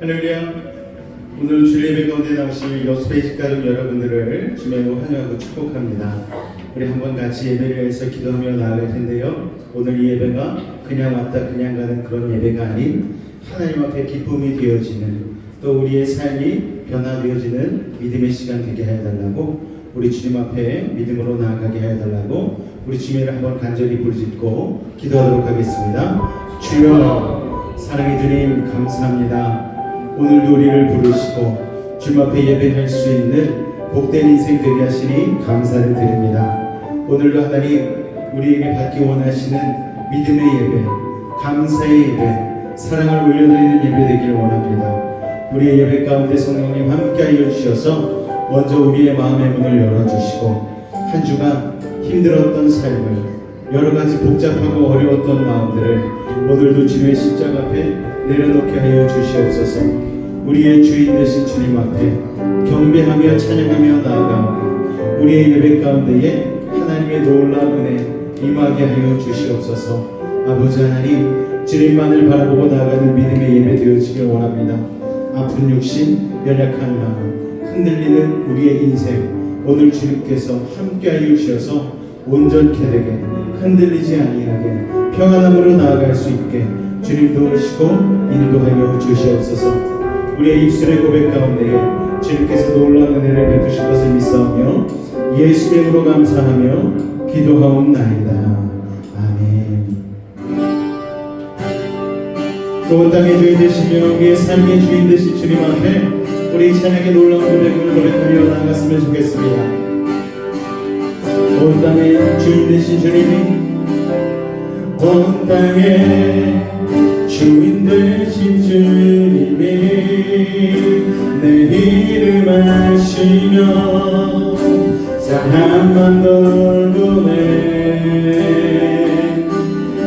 할렐루야. 오늘 주례배 가운데 나오실 여수배집 가족 여러분들을 주님으로 환영하고 축복합니다. 우리 한번 같이 예배를 위해서 기도하며 나아갈 텐데요. 오늘 이 예배가 그냥 왔다 그냥 가는 그런 예배가 아닌 하나님 앞에 기쁨이 되어지는, 또 우리의 삶이 변화되어지는 믿음의 시간 되게 하여 달라고, 우리 주님 앞에 믿음으로 나아가게 하여 달라고 우리 주님을 한번 간절히 부르짖고 기도하도록 하겠습니다. 주여, 사랑의 주님 감사합니다. 오늘도 우리를 부르시고 주님 앞에 예배할 수 있는 복된 인생 되게 하시니 감사를 드립니다. 오늘도 하나님 우리에게 받기 원하시는 믿음의 예배, 감사의 예배, 사랑을 올려드리는 예배 되기를 원합니다. 우리의 예배 가운데 성령님 함께하여 주셔서 먼저 우리의 마음의 문을 열어주시고 한 주간 힘들었던 삶을, 여러 가지 복잡하고 어려웠던 마음들을 오늘도 주님의 십자가 앞에 내려놓게 하여 주시옵소서. 우리의 주인 되신 주님 앞에 경배하며 찬양하며 나아가오니 우리의 예배 가운데에 하나님의 놀라운 은혜 임하게 하여 주시옵소서. 아버지 하나님, 주님만을 바라보고 나아가는 믿음의 예배 되어지길 원합니다. 아픈 육신, 연약한 마음, 흔들리는 우리의 인생, 오늘 주님께서 함께하여 주셔서 온전케 되게, 흔들리지 아니하게 평안함으로 나아갈 수 있게 주님 도우시고 인도하여 주시옵소서. 우리의 입술의 고백 가운데에 주님께서 놀라운 은혜를 베푸실 것을 믿사오며 예수 이름으로 감사하며 기도하옵나이다. 아멘. 온 땅의 주인 되시며 우리의 삶의 주인 되신 주님 앞에 우리 찬양의 놀라운 고백을 고백하며 나아갔으면 좋겠습니다. 온 땅의 주인 되신 주님이, 온 땅의 주인 되신 주님이 내 이름 아시며 사랑만 돌보네.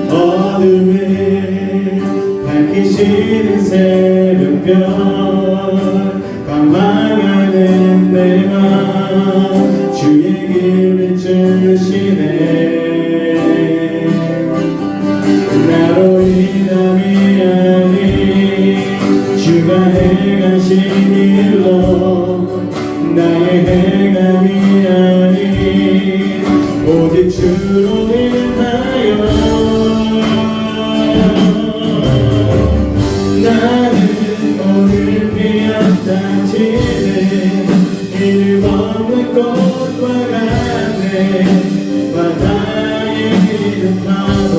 어둠을 밝히시는 새벽별 방황하는 내 맘 주의 길 비추시네. 나로 인함이 아닌 주가 행하신 일로, 나의 행함이 아닌 오직 주로 인하여 나는 오늘 피었다지는 이름 없는 꽃과 같네. 바다의 기름 파도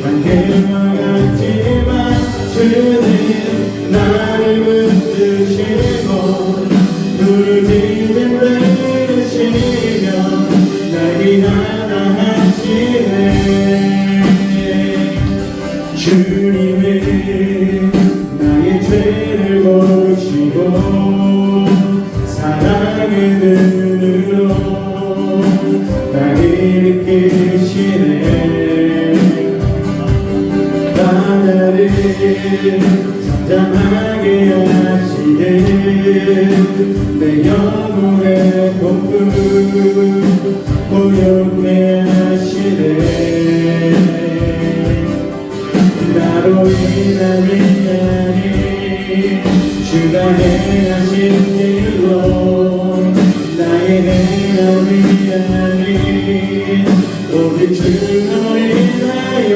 안개와 같지만 주는 나를 붙드시고 부르짖을 때 들으시며 날 위하시네. 주님은 나의 죄를 보시고 사랑의 눈으로 날 일으키시네. 바다를 잠잠하게 하시네. 내 영혼의 폭풍 고요케 하시네. 나로 인함이 아닌 주가 행하신 일로, 나의 행함이 아닌 오직 주로 인하여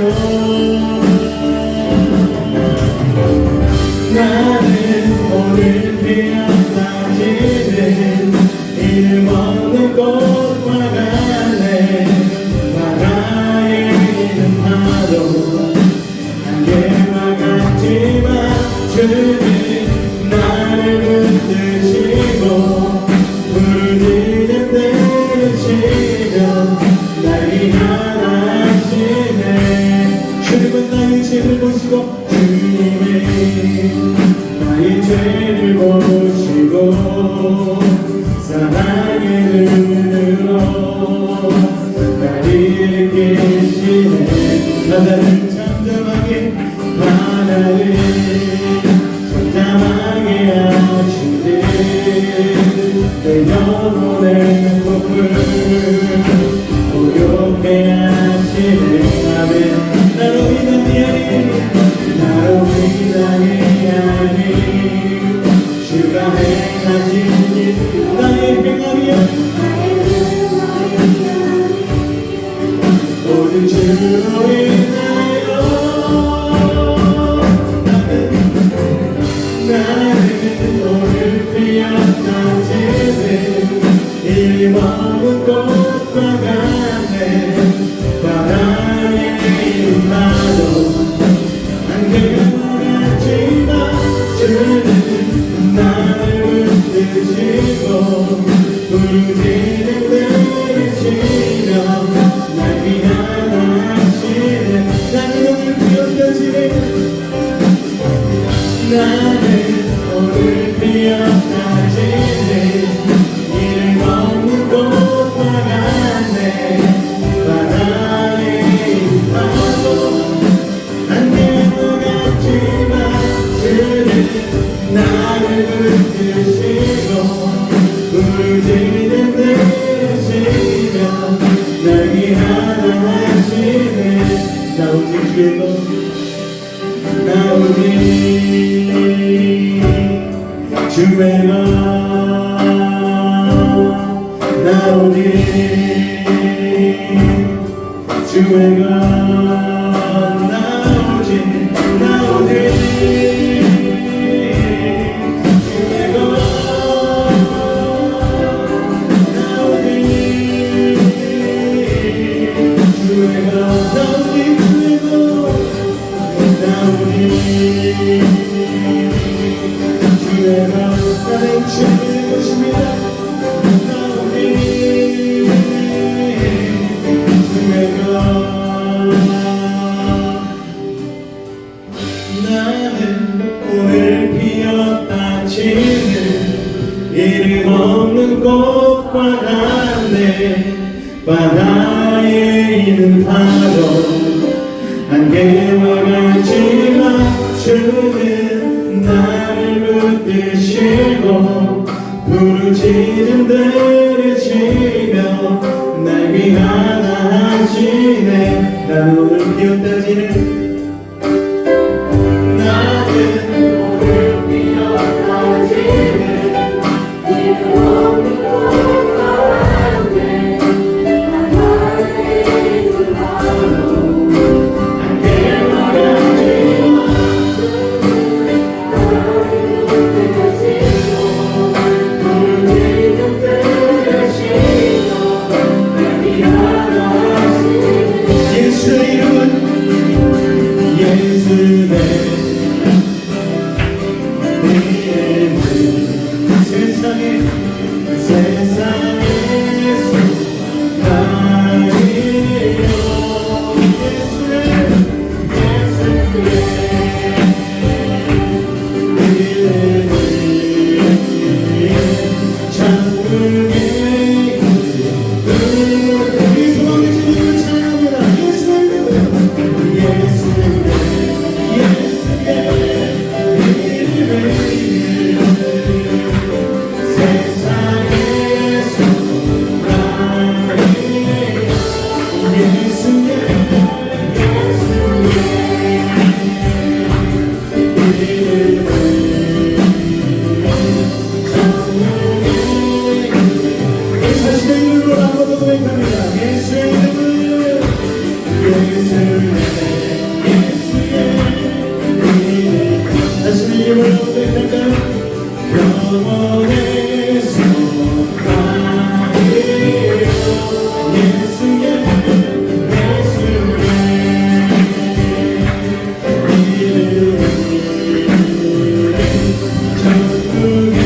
나는 오늘 피어나지는 이름 없는 꽃과 같네. 바다의 이름 파도 안개와 같지만 주는 나를 붙드시고 부르짖을 때 들으시며 날 위하시네. 주님은 나의 죄를 보시고, 주님은 나의 죄를 보시고 사랑의 눈으로 날 일으키시네. 바다를 잠잠하게, 바다를 잠잠하게 하시네. 내 영혼의 폭풍 고요케 하시네. 아멘. 나로 인함이 아닌, 나로 인함이 아닌 주가 행하신 일, 나의 행함이 아닌 오직 주로 인하여 나는 오늘 피었다지는 이름 부르짖는 들으시며 날 위하시네 나는 오늘 피어다지네 나는 오늘 피어다지네 이를 먹는 꽃과 같네 바다에 파도 안개와 같지만 주는 나를 붙드시고 부르짖는 들으시며 날 위하시네 나 오직 주의 것 나 오직 주의 것 나 오직 주의 것 나 오직 주의 것 나 오직 주의 것 나 오직 주의 것 나 오직 주의 것 나는 주의 것입니다 나 오직 주의 것 나는 오늘 피었다 지는 이름 없는 꽃과 같네 바다에 있는 파도 안개와 같지만 주는 나를 붙드시고 부르짖는 들으시며 날 위하시네 나는 오늘 피었다지는 나는 오늘 피었다지는 이름 없는 꽃과 같네 바다에 있는 파도 안개와 같지만 나를 붙드시고 부르짖는 들으시며 날 위하시네 예수의 이름은 예수의 이름은 세상에 소망이요 예수의 이름은 천국의 우리 소망의 주님을 찬양합니다 예수의 자신의 힘을 고백할까요? 영원의 소망이요 예수의 천국의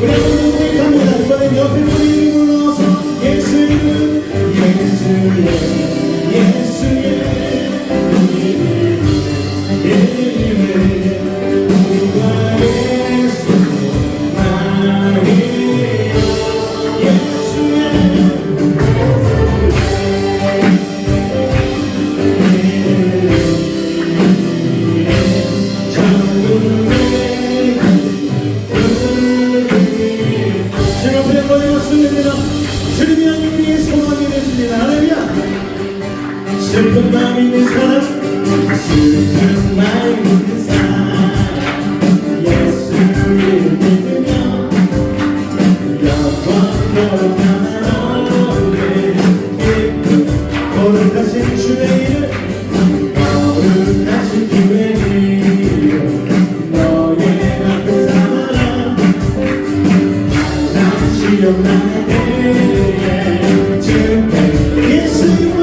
우리 한번 고백합니다 이번엔 옆에 분이 불러서 예수의 주님이 우리의 소망이 되십니다. 할렐루야. 슬픈 마음 있는 사람 슬픈 마음 있는 사람 예수를 믿으며 영원토록 나아오네 기쁨 거룩하신 주의 이름 거룩하신 주의 이름 너의 앞에 사랑 시험나는 예수의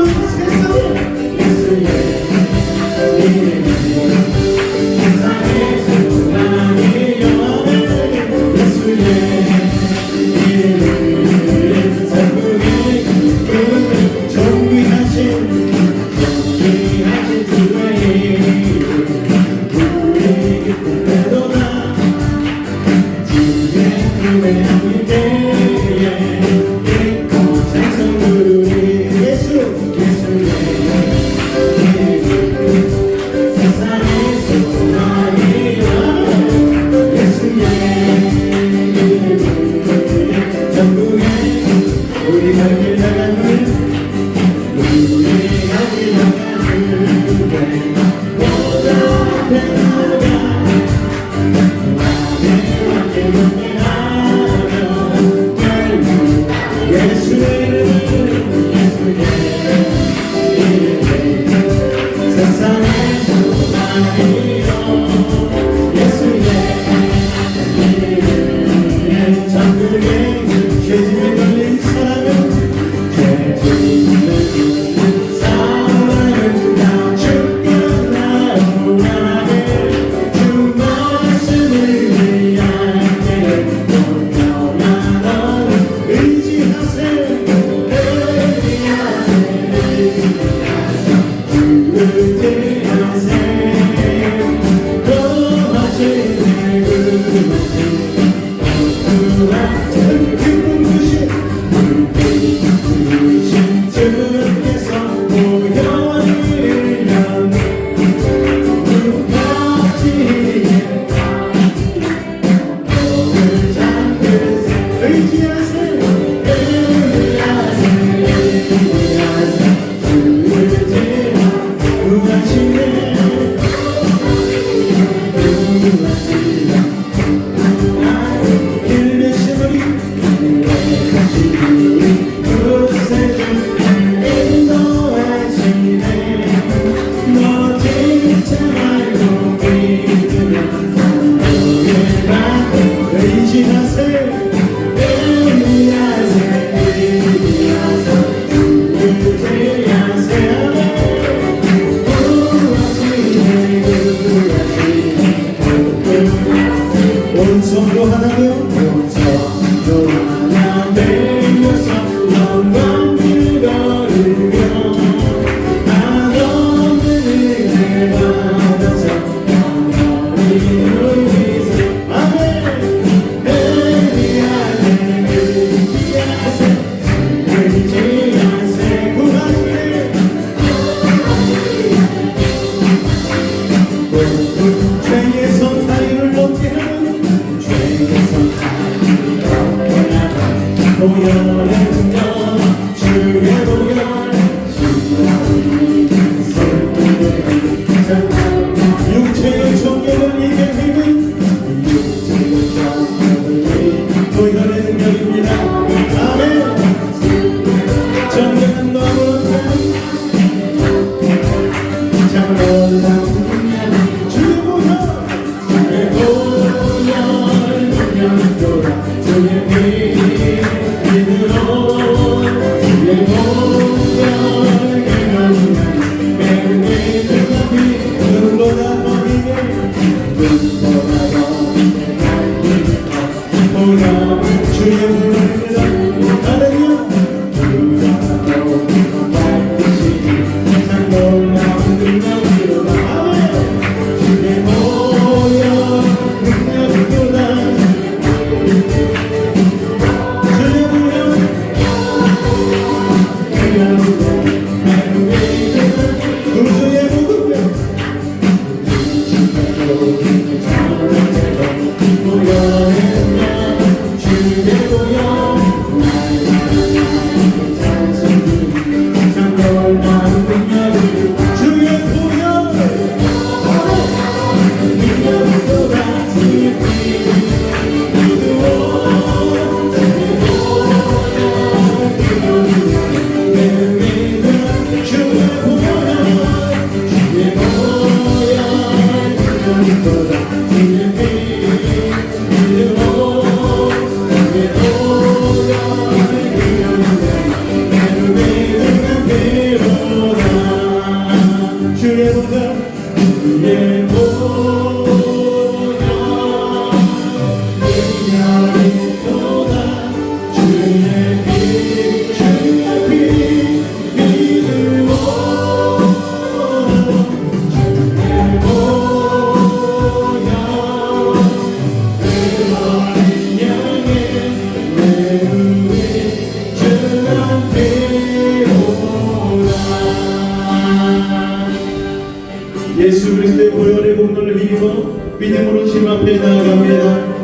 믿음으로 주님 앞에 나아갑니다.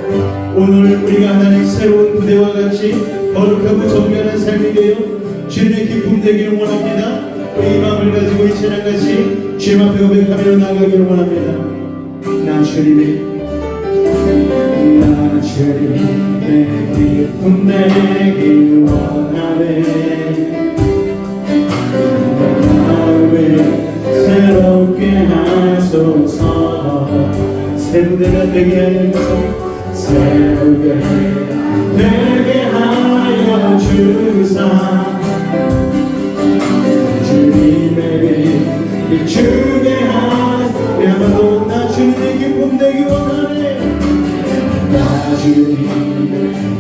오늘 우리가 하나님 새로운 부대와 같이 거룩하고 정결한 삶이 되어 주님의 기쁨 되기를 원합니다. 우리 이 마음을 가지고 이 찬양같이 주님 앞에 고백하며 나아가기를 원합니다. 나 주님의 기쁨 되길 원하네. 마음을 새롭게 하소서. 새 부대가 되게 하소서. 새롭게 되게 하여 주사. 주님의 비추게 하소서. 나 주님의 기쁨 되기 원하네. 나 주님의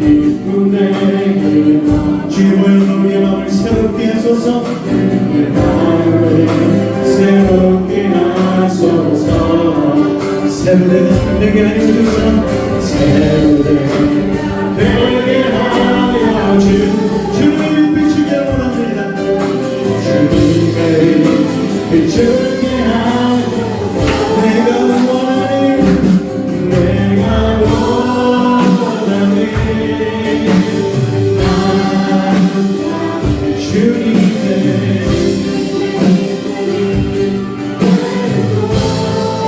기쁨 되기 원하네. 주님을 우리의 마음을 새롭게 하소서. 내 마음을 새롭게 하소서. 새 부대가 되게 하여 주사. 새 부대 되게 하여 주님을 비추게 원합니다. 주님을 비추게 하여 내가 원하네. 내가 원하네. 주님의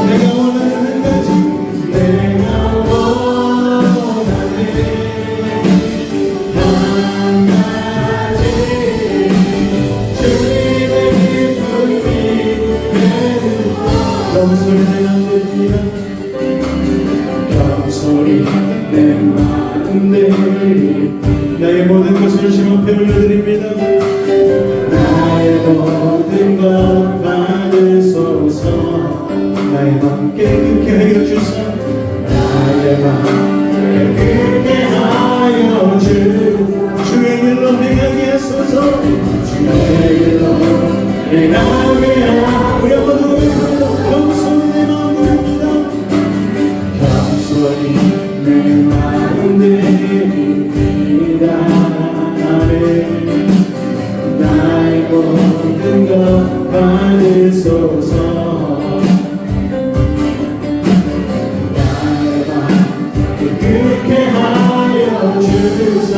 내가 원하는 가지 내가 원하네. 한 가지 주님의 기쁨이 되는 겸손히 내가 드립니다. 겸손히 내 마음 내리 나의 모든 것을 주님 앞에 올려드립니다. 나의 모든 것 받으소서. 나의 마음 깨끗게 하여 주사. 나의 마음 깨끗게 하여 주의 길로 행하게 하소서. 주의 길로 행하게 하소서. 우리 한번 더 고백합니다. 겸손히 내 마음 드립니다. 겸손히 내 마음 드립니다. 나의 모든 것 받으소서. 나의 마음 깨끗게 하여 주사.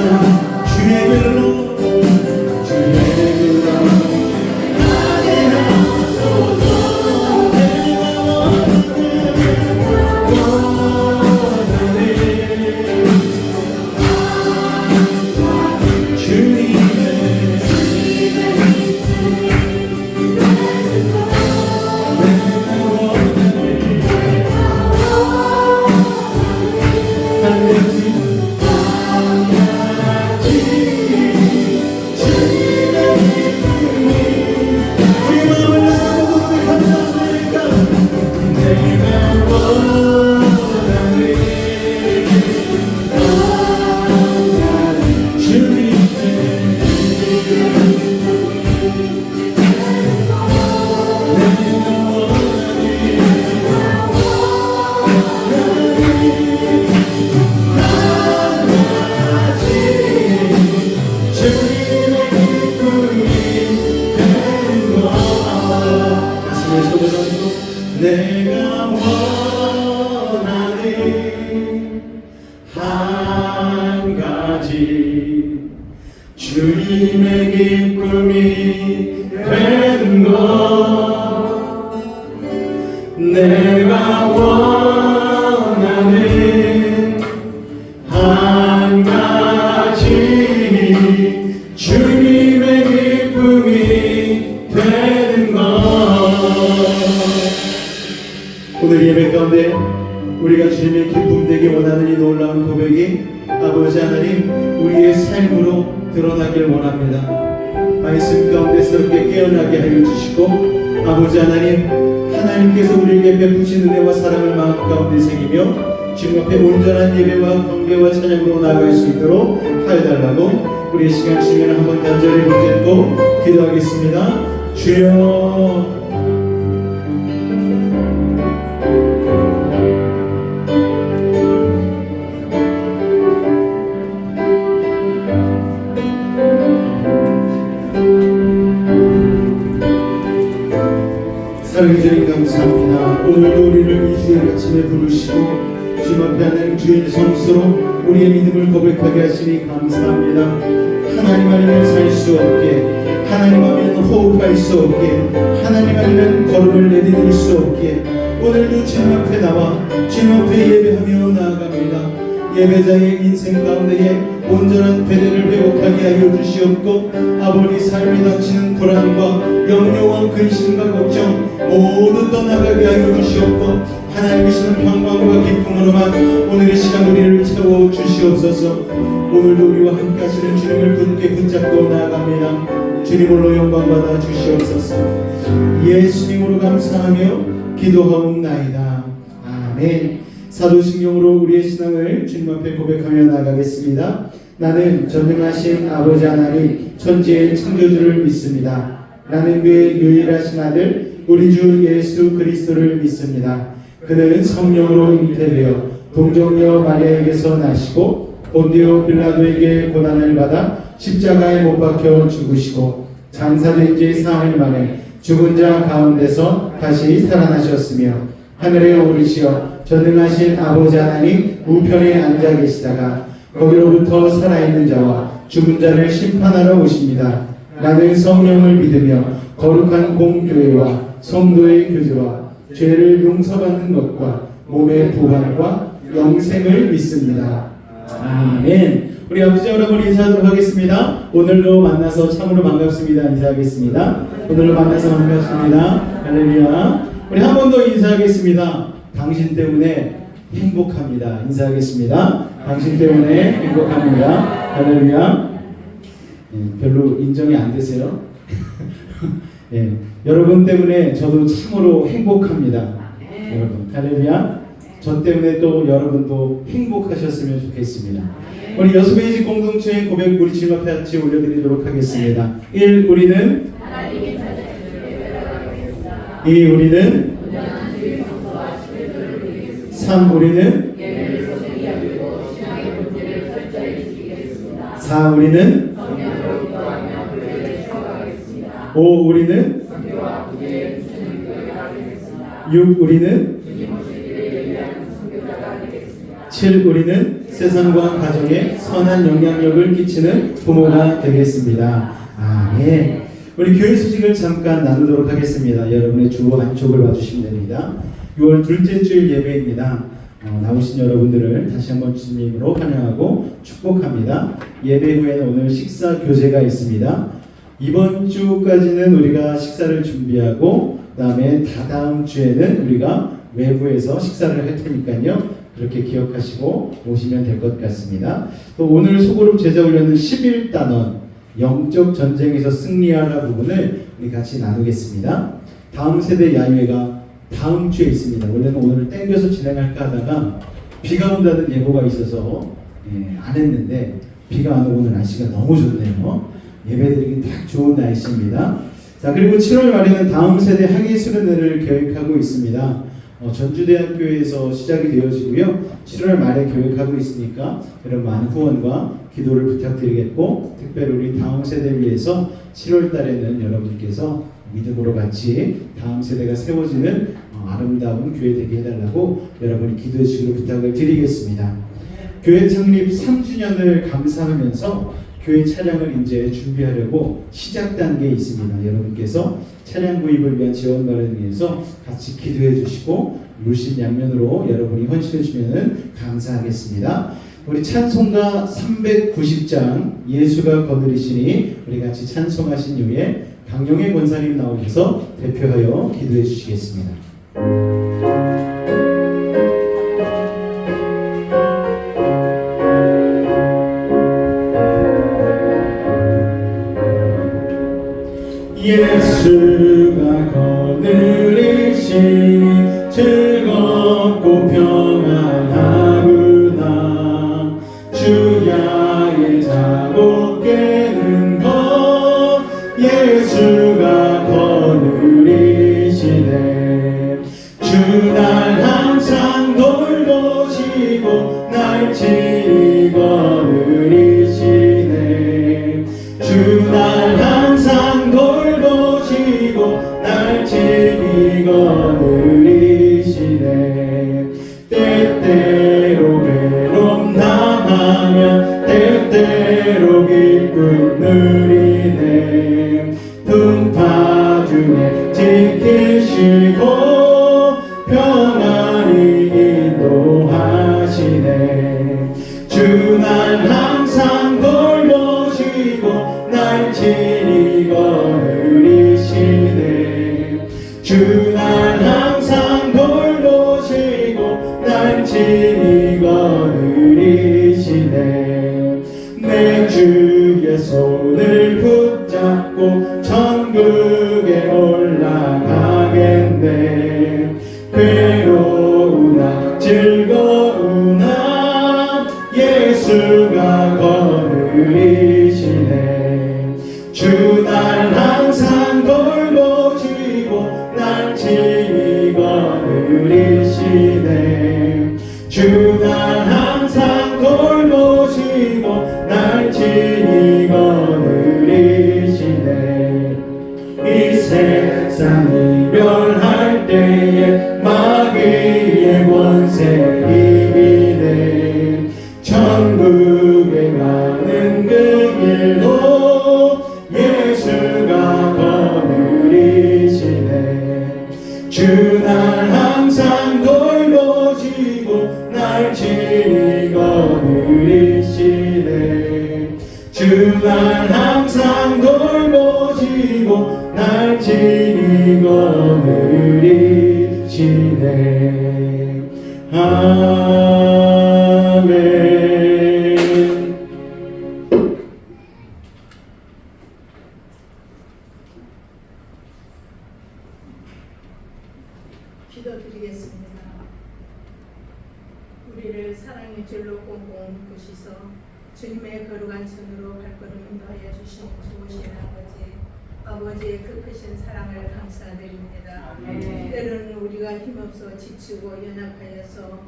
주의 길로 주의 길로 가게 하소서. 내가 원하네. 내가 원하는 한 가지 주님의 기쁨이 되는 것. 내가 원하는 한 가지 주님의 기쁨이 되는 것. 오늘 예배 가운데 우리가 주님의 기쁨 되기 원하는 이 놀라운 고백이 아버지 하나님 우리의 삶으로 드러나길 원합니다. 말씀 가운데 새롭게 깨어나게 하여 주시고 아버지 하나님께서 우리에게 베푸신 은혜와 사랑을 마음 가운데 새기며 주님 앞에 온전한 예배와 경배와 찬양으로 나아갈 수 있도록 하여 달라고 우리 시간 주면 한번 간절히 붙잡고 기도하겠습니다. 주여 사랑해 주님 감사합니다. 오늘도 우리를 이 주의 아침에 부르시고 주님 앞에 하나님 주의 성수로 우리의 믿음을 고백하게 하시니 감사합니다. 하나님 아니면 살 수 없게, 하나님 아니면 호흡할 수 없게, 하나님 아니면 걸음을 내디딜 수 없게 오늘도 주님 앞에 나와 주님 앞에 예배하며 나아갑니다. 예배자의 인생 가운데에 온전한 배려를 회복하게 하여 주시옵고 아버지 삶에 닥치는 불안과 염려와 근심과 걱정 모두 떠나가게 하여 주시옵고 하나님 주시는 평강과 기쁨으로만 오늘의 시간 우리를 채워 주시옵소서. 오늘도 우리와 함께 하시는 주님을 굳게 붙잡고 나아갑니다. 주님으로 영광받아 주시옵소서. 예수님으로 감사하며 기도하옵나이다. 아멘. 사도신경으로 우리의 신앙을 주님 앞에 고백하며 나아가겠습니다. 나는 전능하신 아버지 하나님 천지의 창조주를 믿습니다. 나는 그의 유일하신 아들 우리 주 예수 그리스도를 믿습니다. 그는 성령으로 잉태되어 동정녀 마리아에게서 나시고 본디오 빌라도에게 고난을 받아 십자가에 못 박혀 죽으시고 장사된 지 사흘 만에 죽은 자 가운데서 다시 살아나셨으며 하늘에 오르시어 전능하신 아버지 하나님 우편에 앉아 계시다가 거기로부터 살아있는 자와 죽은 자를 심판하러 오십니다. 나는 성령을 믿으며 거룩한 공교회와 성도의 교제와 죄를 용서받는 것과 몸의 부활과 영생을 믿습니다. 아멘. 우리 아버지 여러분 인사하도록 하겠습니다. 오늘도 만나서 참으로 반갑습니다. 인사하겠습니다. 오늘도 만나서 반갑습니다. 할렐루야. 우리 한 번 더 인사하겠습니다. 당신 때문에 행복합니다. 인사하겠습니다. 당신 때문에 행복합니다. 할렐루야. 별로 인정이 안 되세요? 예, 여러분 때문에 저도 참으로 행복합니다. 여러분, 할렐루야. 저 때문에 또 여러분도 행복하셨으면 좋겠습니다. 우리 6페이지 공동체의 고백 우리 주님 앞에 같이 올려드리도록 하겠습니다. 1. 우리는 2. 우리는 3. 우리는 4. 우리는 5. 우리는 6. 우리는 7. 우리는 세상과 가정에 선한 영향력을 끼치는 부모가 되겠습니다. 아멘. 우리 교회 소식을 잠깐 나누도록 하겠습니다. 여러분의 주 안쪽을 봐주시면 됩니다. 6월 둘째 주일 예배입니다. 나오신 여러분들을 다시 한번 주님으로 환영하고 축복합니다. 예배 후에는 오늘 식사 교제가 있습니다. 이번 주까지는 우리가 식사를 준비하고 그다음에 다다음 주에는 우리가 외부에서 식사를 할 테니까요. 그렇게 기억하시고 오시면 될 것 같습니다. 또 오늘 소그룹 제자훈련은 11단원 영적 전쟁에서 승리하라 부분을 우리 같이 나누겠습니다. 다음 세대 야유회가 다음 주에 있습니다. 원래는 오늘 땡겨서 진행할까 하다가 비가 온다는 예보가 있어서 안 했는데 비가 안 오고 오늘 날씨가 너무 좋네요. 예배드리기 딱 좋은 날씨입니다. 자, 그리고 7월 말에는 다음 세대 학예 수련회를 계획하고 있습니다. 전주대학교에서 시작이 되어지고요. 7월 말에 계획하고 있으니까 여러분 많은 후원과 기도를 부탁드리겠고 특별히 우리 다음 세대를 위해서 7월 달에는 여러분께서 믿음으로 같이 다음 세대가 세워지는 아름다운 교회 되게 해달라고 여러분이 기도해 주시기를 부탁을 드리겠습니다. 교회 창립 3주년을 감사하면서 교회 차량을 이제 준비하려고 시작 단계에 있습니다. 여러분께서 차량 구입을 위한 지원 마련을 위해서 같이 기도해 주시고 물심양면으로 여러분이 헌신해 주시면 감사하겠습니다. 우리 찬송가 390장 예수가 거느리시니 우리 같이 찬송하신 이후에 강영애 권사님 나오셔서 대표하여 기도해 주시겠습니다. 예수가 거느리시니 즐겁고 평안하구나. 주야의 자복 깨는 것 예수가 거느리시네. 주 날 항상 돌보시고 날 친히 거느리시네. 주 날 항상 돌보시고 날 친히 괴로 기쁨 누리네. 풍파 중에 지키시고 평안히 인도하시네. 주 날 항상 돌보시고 날 친히 거느리시네. 주 날 항상 돌보시고 날 친히 거느리시네. 내 주의 손을 붙잡고 천국에 올라가겠네. 괴로우나 즐거우나 예수가 거느리시네. 주 날 항상 돌보시고 날 친히 거느리시네. 주 날 항상 돌보시고 날 친히 거느리시네. 이 세상 이별할 때에 마귀의 권세 이기네. 천국에 가는 그 길도 예수가 거느리시네. 주 날 항상 돌보시고 날 친히 거느리시네. 주 날 항상 돌보시고 날 친히 거느리시네. 아멘. 기도드리겠습니다. 우리를 사랑의 줄로 꽁꽁 묶으시서 주님의 거룩한 손으로 발걸음 인도하여 주신 좋으신 아버지의 그 크신 사랑을 감사드립니다. 때로는 우리가 힘없어 지치고 연약하여서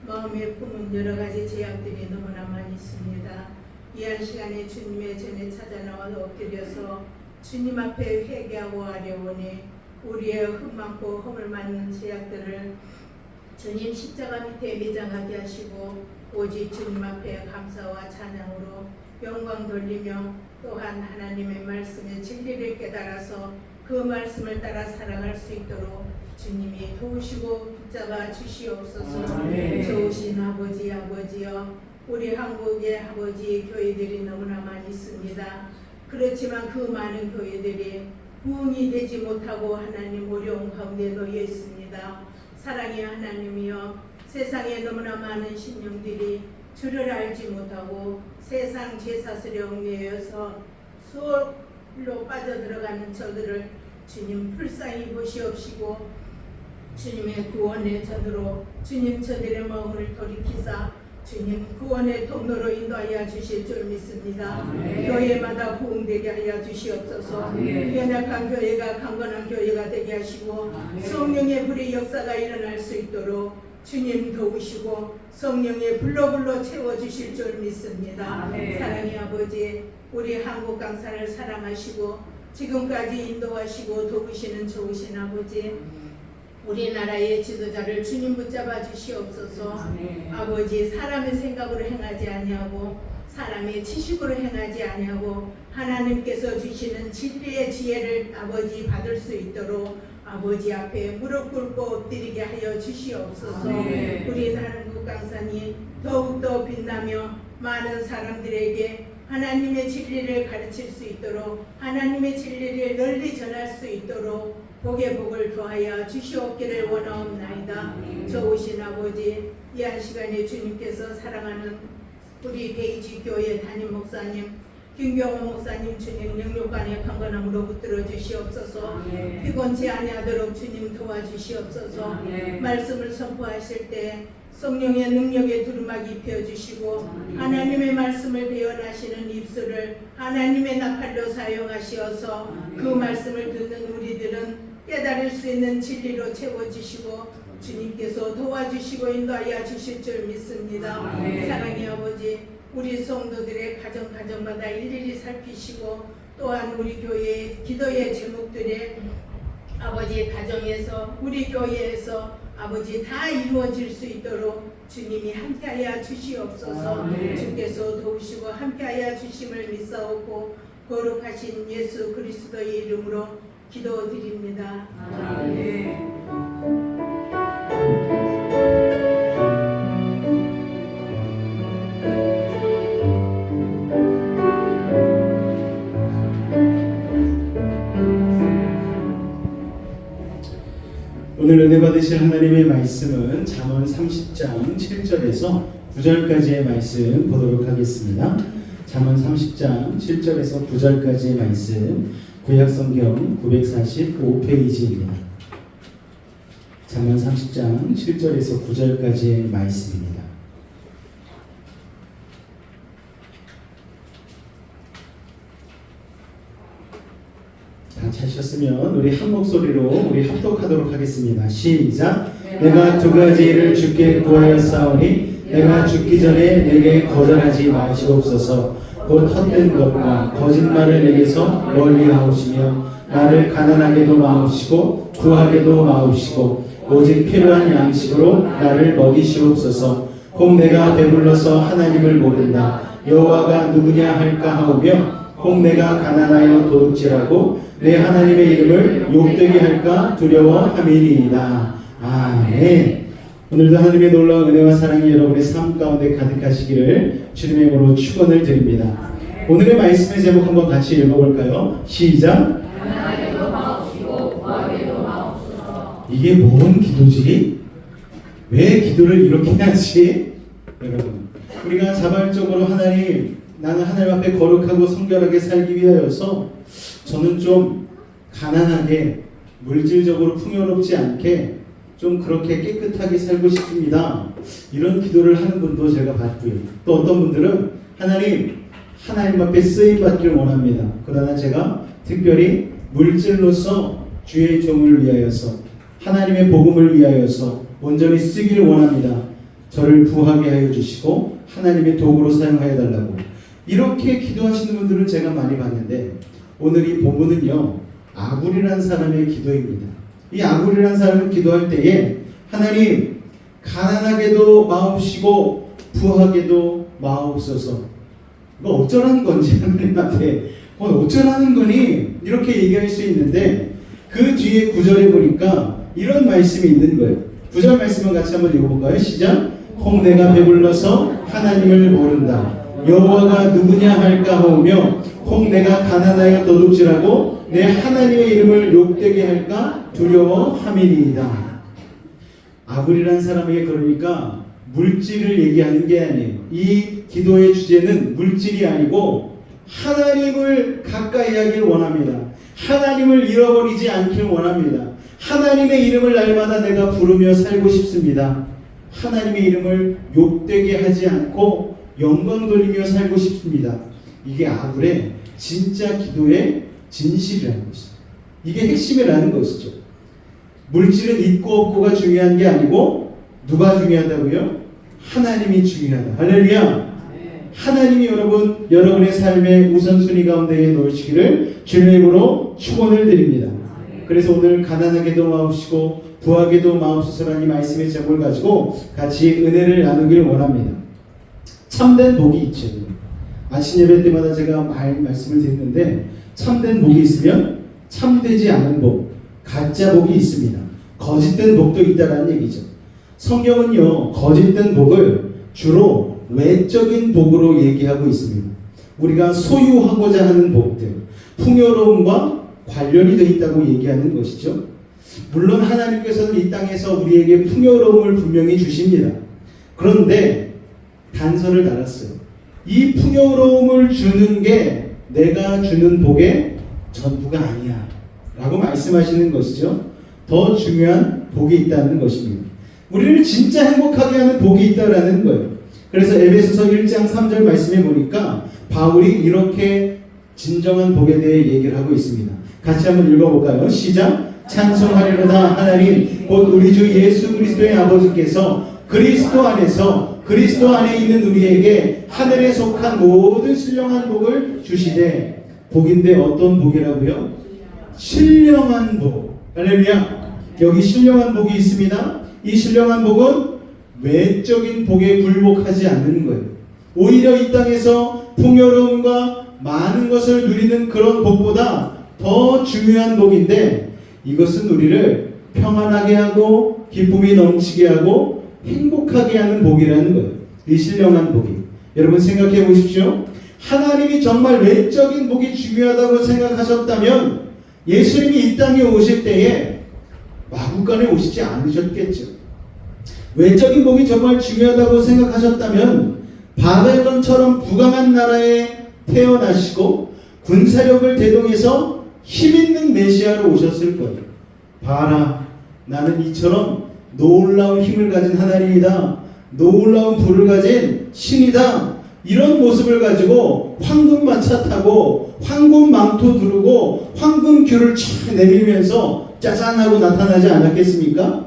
마음에 품은 여러 가지 제약들이 너무나 많이 있습니다. 이한 시간에 주님의 전에 찾아 나와 엎드려서 주님 앞에 회개하고 아뢰오니 우리의 흠 많고 허물 많은 제약들을 주님 십자가 밑에 매장하게 하시고 오직 주님 앞에 감사와 찬양으로 영광 돌리며 또한 하나님의 말씀의 진리를 깨달아서 그 말씀을 따라 살아갈 수 있도록 주님이 도우시고 붙잡아 주시옵소서. 좋으신 아버지여, 우리 한국의 아버지 교회들이 너무나 많이 있습니다. 그렇지만 그 많은 교회들이 부흥이 되지 못하고 하나님 어려운 가운데 놓여 있습니다. 사랑의 하나님이여, 세상에 너무나 많은 신령들이 주를 알지 못하고 세상 죄사슬에 얽매여서 수월로 빠져들어가는 저들을 주님 불쌍히 보시옵시고 주님의 구원의 전으로 주님 저들의 마음을 돌이키사 주님 구원의 통로로 인도하여 주실 줄 믿습니다. 교회마다 부흥되게 하여 주시옵소서. 연약한 교회가 강건한 교회가 되게 하시고 성령의 불의 역사가 일어날 수 있도록 주님 도우시고 성령의 불로 채워주실 줄 믿습니다. 사랑의 아버지, 우리 한국 강사를 사랑하시고 지금까지 인도하시고 도우시는 좋으신 아버지, 우리나라의 지도자를 주님 붙잡아 주시옵소서. 아버지, 사람의 생각으로 행하지 아니하고 사람의 지식으로 행하지 아니하고 하나님께서 주시는 진리의 지혜를 아버지 받을 수 있도록 아버지 앞에 무릎 꿇고 엎드리게 하여 주시옵소서. 우리 한국 강사님 더욱더 빛나며 많은 사람들에게 하나님의 진리를 가르칠 수 있도록 하나님의 진리를 널리 전할 수 있도록 복의 복을 더하여 주시옵기를 원하옵나이다. 좋으신 아버지, 이 한 시간에 주님께서 사랑하는 우리 베이지 교회 담임 목사님 김경호 목사님 주님 영육간의 강건함으로 붙들어 주시옵소서. 피곤치 아니하도록 주님 도와주시옵소서. 말씀을 선포하실 때 성령의 능력에 두루마기 입혀주시고 하나님의 말씀을 배워나시는 입술을 하나님의 나팔로 사용하시어서 그 말씀을 듣는 우리들은 깨달을 수 있는 진리로 채워주시고 주님께서 도와주시고 인도하여 주실 줄 믿습니다. 사랑의 아버지, 우리 성도들의 가정마다 일일이 살피시고 또한 우리 교회의 기도의 제목들에 아버지 가정에서 우리 교회에서 아버지 다 이루어질 수 있도록 주님이 함께하여 주시옵소서. 주께서 도우시고 함께하여 주심을 믿사옵고 거룩하신 예수 그리스도의 이름으로 기도드립니다. 아멘. 오늘 은혜 받으실 하나님의 말씀은 잠언 30장 7절에서 9절까지의 말씀 보도록 하겠습니다. 잠언 30장 7절에서 9절까지의 말씀 구약성경 945페이지입니다. 잠언 30장 7절에서 9절까지의 말씀입니다. 다 찾으셨으면 우리 한 목소리로 우리 합독하도록 하겠습니다. 시작. 내가 두 가지 일을 주께 구하였사오니 내가 죽기 전에 내게 거절하지 마시옵소서. 곧 헛된 것과 거짓말을 내게서 멀리하옵시며 나를 가난하게도 마옵시고 부하게도 마옵시고 오직 필요한 양식으로 나를 먹이시옵소서. 혹 내가 배불러서 하나님을 모른다 여호와가 누구냐 할까 하오며 혹 내가 가난하여 도둑질하고 내 하나님의 이름을 욕되게 할까 두려워함이니이다. 아멘. 오늘도 하나님의 놀라운 은혜와 사랑이 여러분의 삶 가운데 가득하시기를 주님의 이름으로 축원을 드립니다. 오늘의 말씀의 제목 한번 같이 읽어볼까요? 시작. 이게 뭔 기도지? 왜 기도를 이렇게 하지? 여러분, 우리가 자발적으로 하나님, 나는 하나님 앞에 거룩하고 성결하게 살기 위하여서 저는 좀 가난하게 물질적으로 풍요롭지 않게 좀 그렇게 깨끗하게 살고 싶습니다. 이런 기도를 하는 분도 제가 봤고요. 또 어떤 분들은 하나님 앞에 쓰임 받기를 원합니다. 그러나 제가 특별히 물질로서 주의 종을 위하여서 하나님의 복음을 위하여서 온전히 쓰기를 원합니다. 저를 부하게 하여 주시고 하나님의 도구로 사용하여 달라고 이렇게 기도하시는 분들은 제가 많이 봤는데 오늘 이 본문은요 아굴이라는 사람의 기도입니다. 이 아굴이라는 사람은 기도할 때에 하나님 가난하게도 마옵시고 부하게도 마옵소서. 이거 어쩌라는 건지 하나님한테 어쩌라는 거니 이렇게 얘기할 수 있는데 그 뒤에 9절에 보니까 이런 말씀이 있는 거예요. 9절 말씀을 같이 한번 읽어볼까요? 시작. 혹 내가 배불러서 하나님을 모른다 여호와가 누구냐 할까 하오며 혹 내가 가난하여 도둑질하고 내 하나님의 이름을 욕되게 할까 두려워함이니이다. 아굴이라는 사람에게 그러니까 물질을 얘기하는 게 아니에요. 이 기도의 주제는 물질이 아니고 하나님을 가까이 하길 원합니다. 하나님을 잃어버리지 않길 원합니다. 하나님의 이름을 날마다 내가 부르며 살고 싶습니다. 하나님의 이름을 욕되게 하지 않고 영광 돌리며 살고 싶습니다. 이게 아굴의 진짜 기도의 진실이라는 것이죠. 이게 핵심이라는 것이죠. 물질은 있고 없고가 중요한 게 아니고 누가 중요하다고요? 하나님이 중요하다. 할렐루야. 하나님이 여러분의 삶의 우선순위 가운데에 놓으시기를 주님의 이름으로 축원을 드립니다. 그래서 오늘 가난하게도 마옵시고 부하게도 마옵소서라는 말씀의 제목을 가지고 같이 은혜를 나누기를 원합니다. 참된 복이 있죠. 아침 예배 때마다 제가 말씀을 드리는데 참된 복이 있으면 참되지 않은 복, 가짜 복이 있습니다. 거짓된 복도 있다는 얘기죠. 성경은요 거짓된 복을 주로 외적인 복으로 얘기하고 있습니다. 우리가 소유하고자 하는 복들, 풍요로움과 관련이 되어 있다고 얘기하는 것이죠. 물론 하나님께서는 이 땅에서 우리에게 풍요로움을 분명히 주십니다. 그런데 단서를 달았어요. 이 풍요로움을 주는 게 내가 주는 복의 전부가 아니야 라고 말씀하시는 것이죠. 더 중요한 복이 있다는 것입니다. 우리를 진짜 행복하게 하는 복이 있다라는 거예요. 그래서 에베소서 1장 3절 말씀에 보니까 바울이 이렇게 진정한 복에 대해 얘기를 하고 있습니다. 같이 한번 읽어볼까요? 시작. 찬송하리로다 하나님 곧 우리 주 예수 그리스도의 아버지께서 그리스도 안에 있는 우리에게 하늘에 속한 모든 신령한 복을 주시되 복인데 어떤 복이라고요? 신령한 복. 할렐루야. 여기 신령한 복이 있습니다. 이 신령한 복은 외적인 복에 굴복하지 않는 거예요. 오히려 이 땅에서 풍요로움과 많은 것을 누리는 그런 복보다 더 중요한 복인데, 이것은 우리를 평안하게 하고 기쁨이 넘치게 하고 행복하게 하는 복이라는 거예요. 이 신령한 복이. 여러분 생각해 보십시오. 하나님이 정말 외적인 복이 중요하다고 생각하셨다면 예수님이 이 땅에 오실 때에 마구간에 오시지 않으셨겠죠. 외적인 복이 정말 중요하다고 생각하셨다면 바벨론처럼 부강한 나라에 태어나시고 군사력을 대동해서 힘있는 메시아로 오셨을 거예요. 봐라, 나는 이처럼 놀라운 힘을 가진 하나님이다, 놀라운 불을 가진 신이다, 이런 모습을 가지고 황금마차 타고 황금 망토 두르고 황금 귤을 촥 내밀면서 짜잔하고 나타나지 않았겠습니까?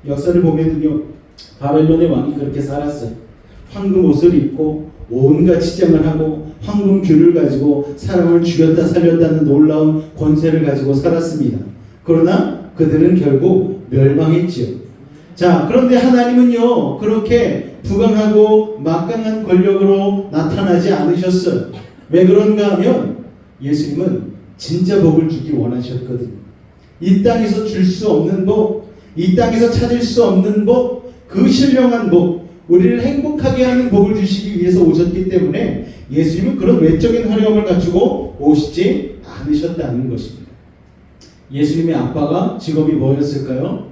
역사를 보면요, 바벨론의 왕이 그렇게 살았어요. 황금 옷을 입고 온갖 치장을 하고 황금 귤을 가지고 사람을 죽였다 살렸다는 놀라운 권세를 가지고 살았습니다. 그러나 그들은 결국 멸망했지요. 자, 그런데 하나님은요, 그렇게 부강하고 막강한 권력으로 나타나지 않으셨어요. 왜 그런가 하면 예수님은 진짜 복을 주기 원하셨거든요. 이 땅에서 줄 수 없는 복, 이 땅에서 찾을 수 없는 복, 그 신령한 복, 우리를 행복하게 하는 복을 주시기 위해서 오셨기 때문에 예수님은 그런 외적인 화려함을 갖추고 오시지 않으셨다는 것입니다. 예수님의 아빠가 직업이 뭐였을까요?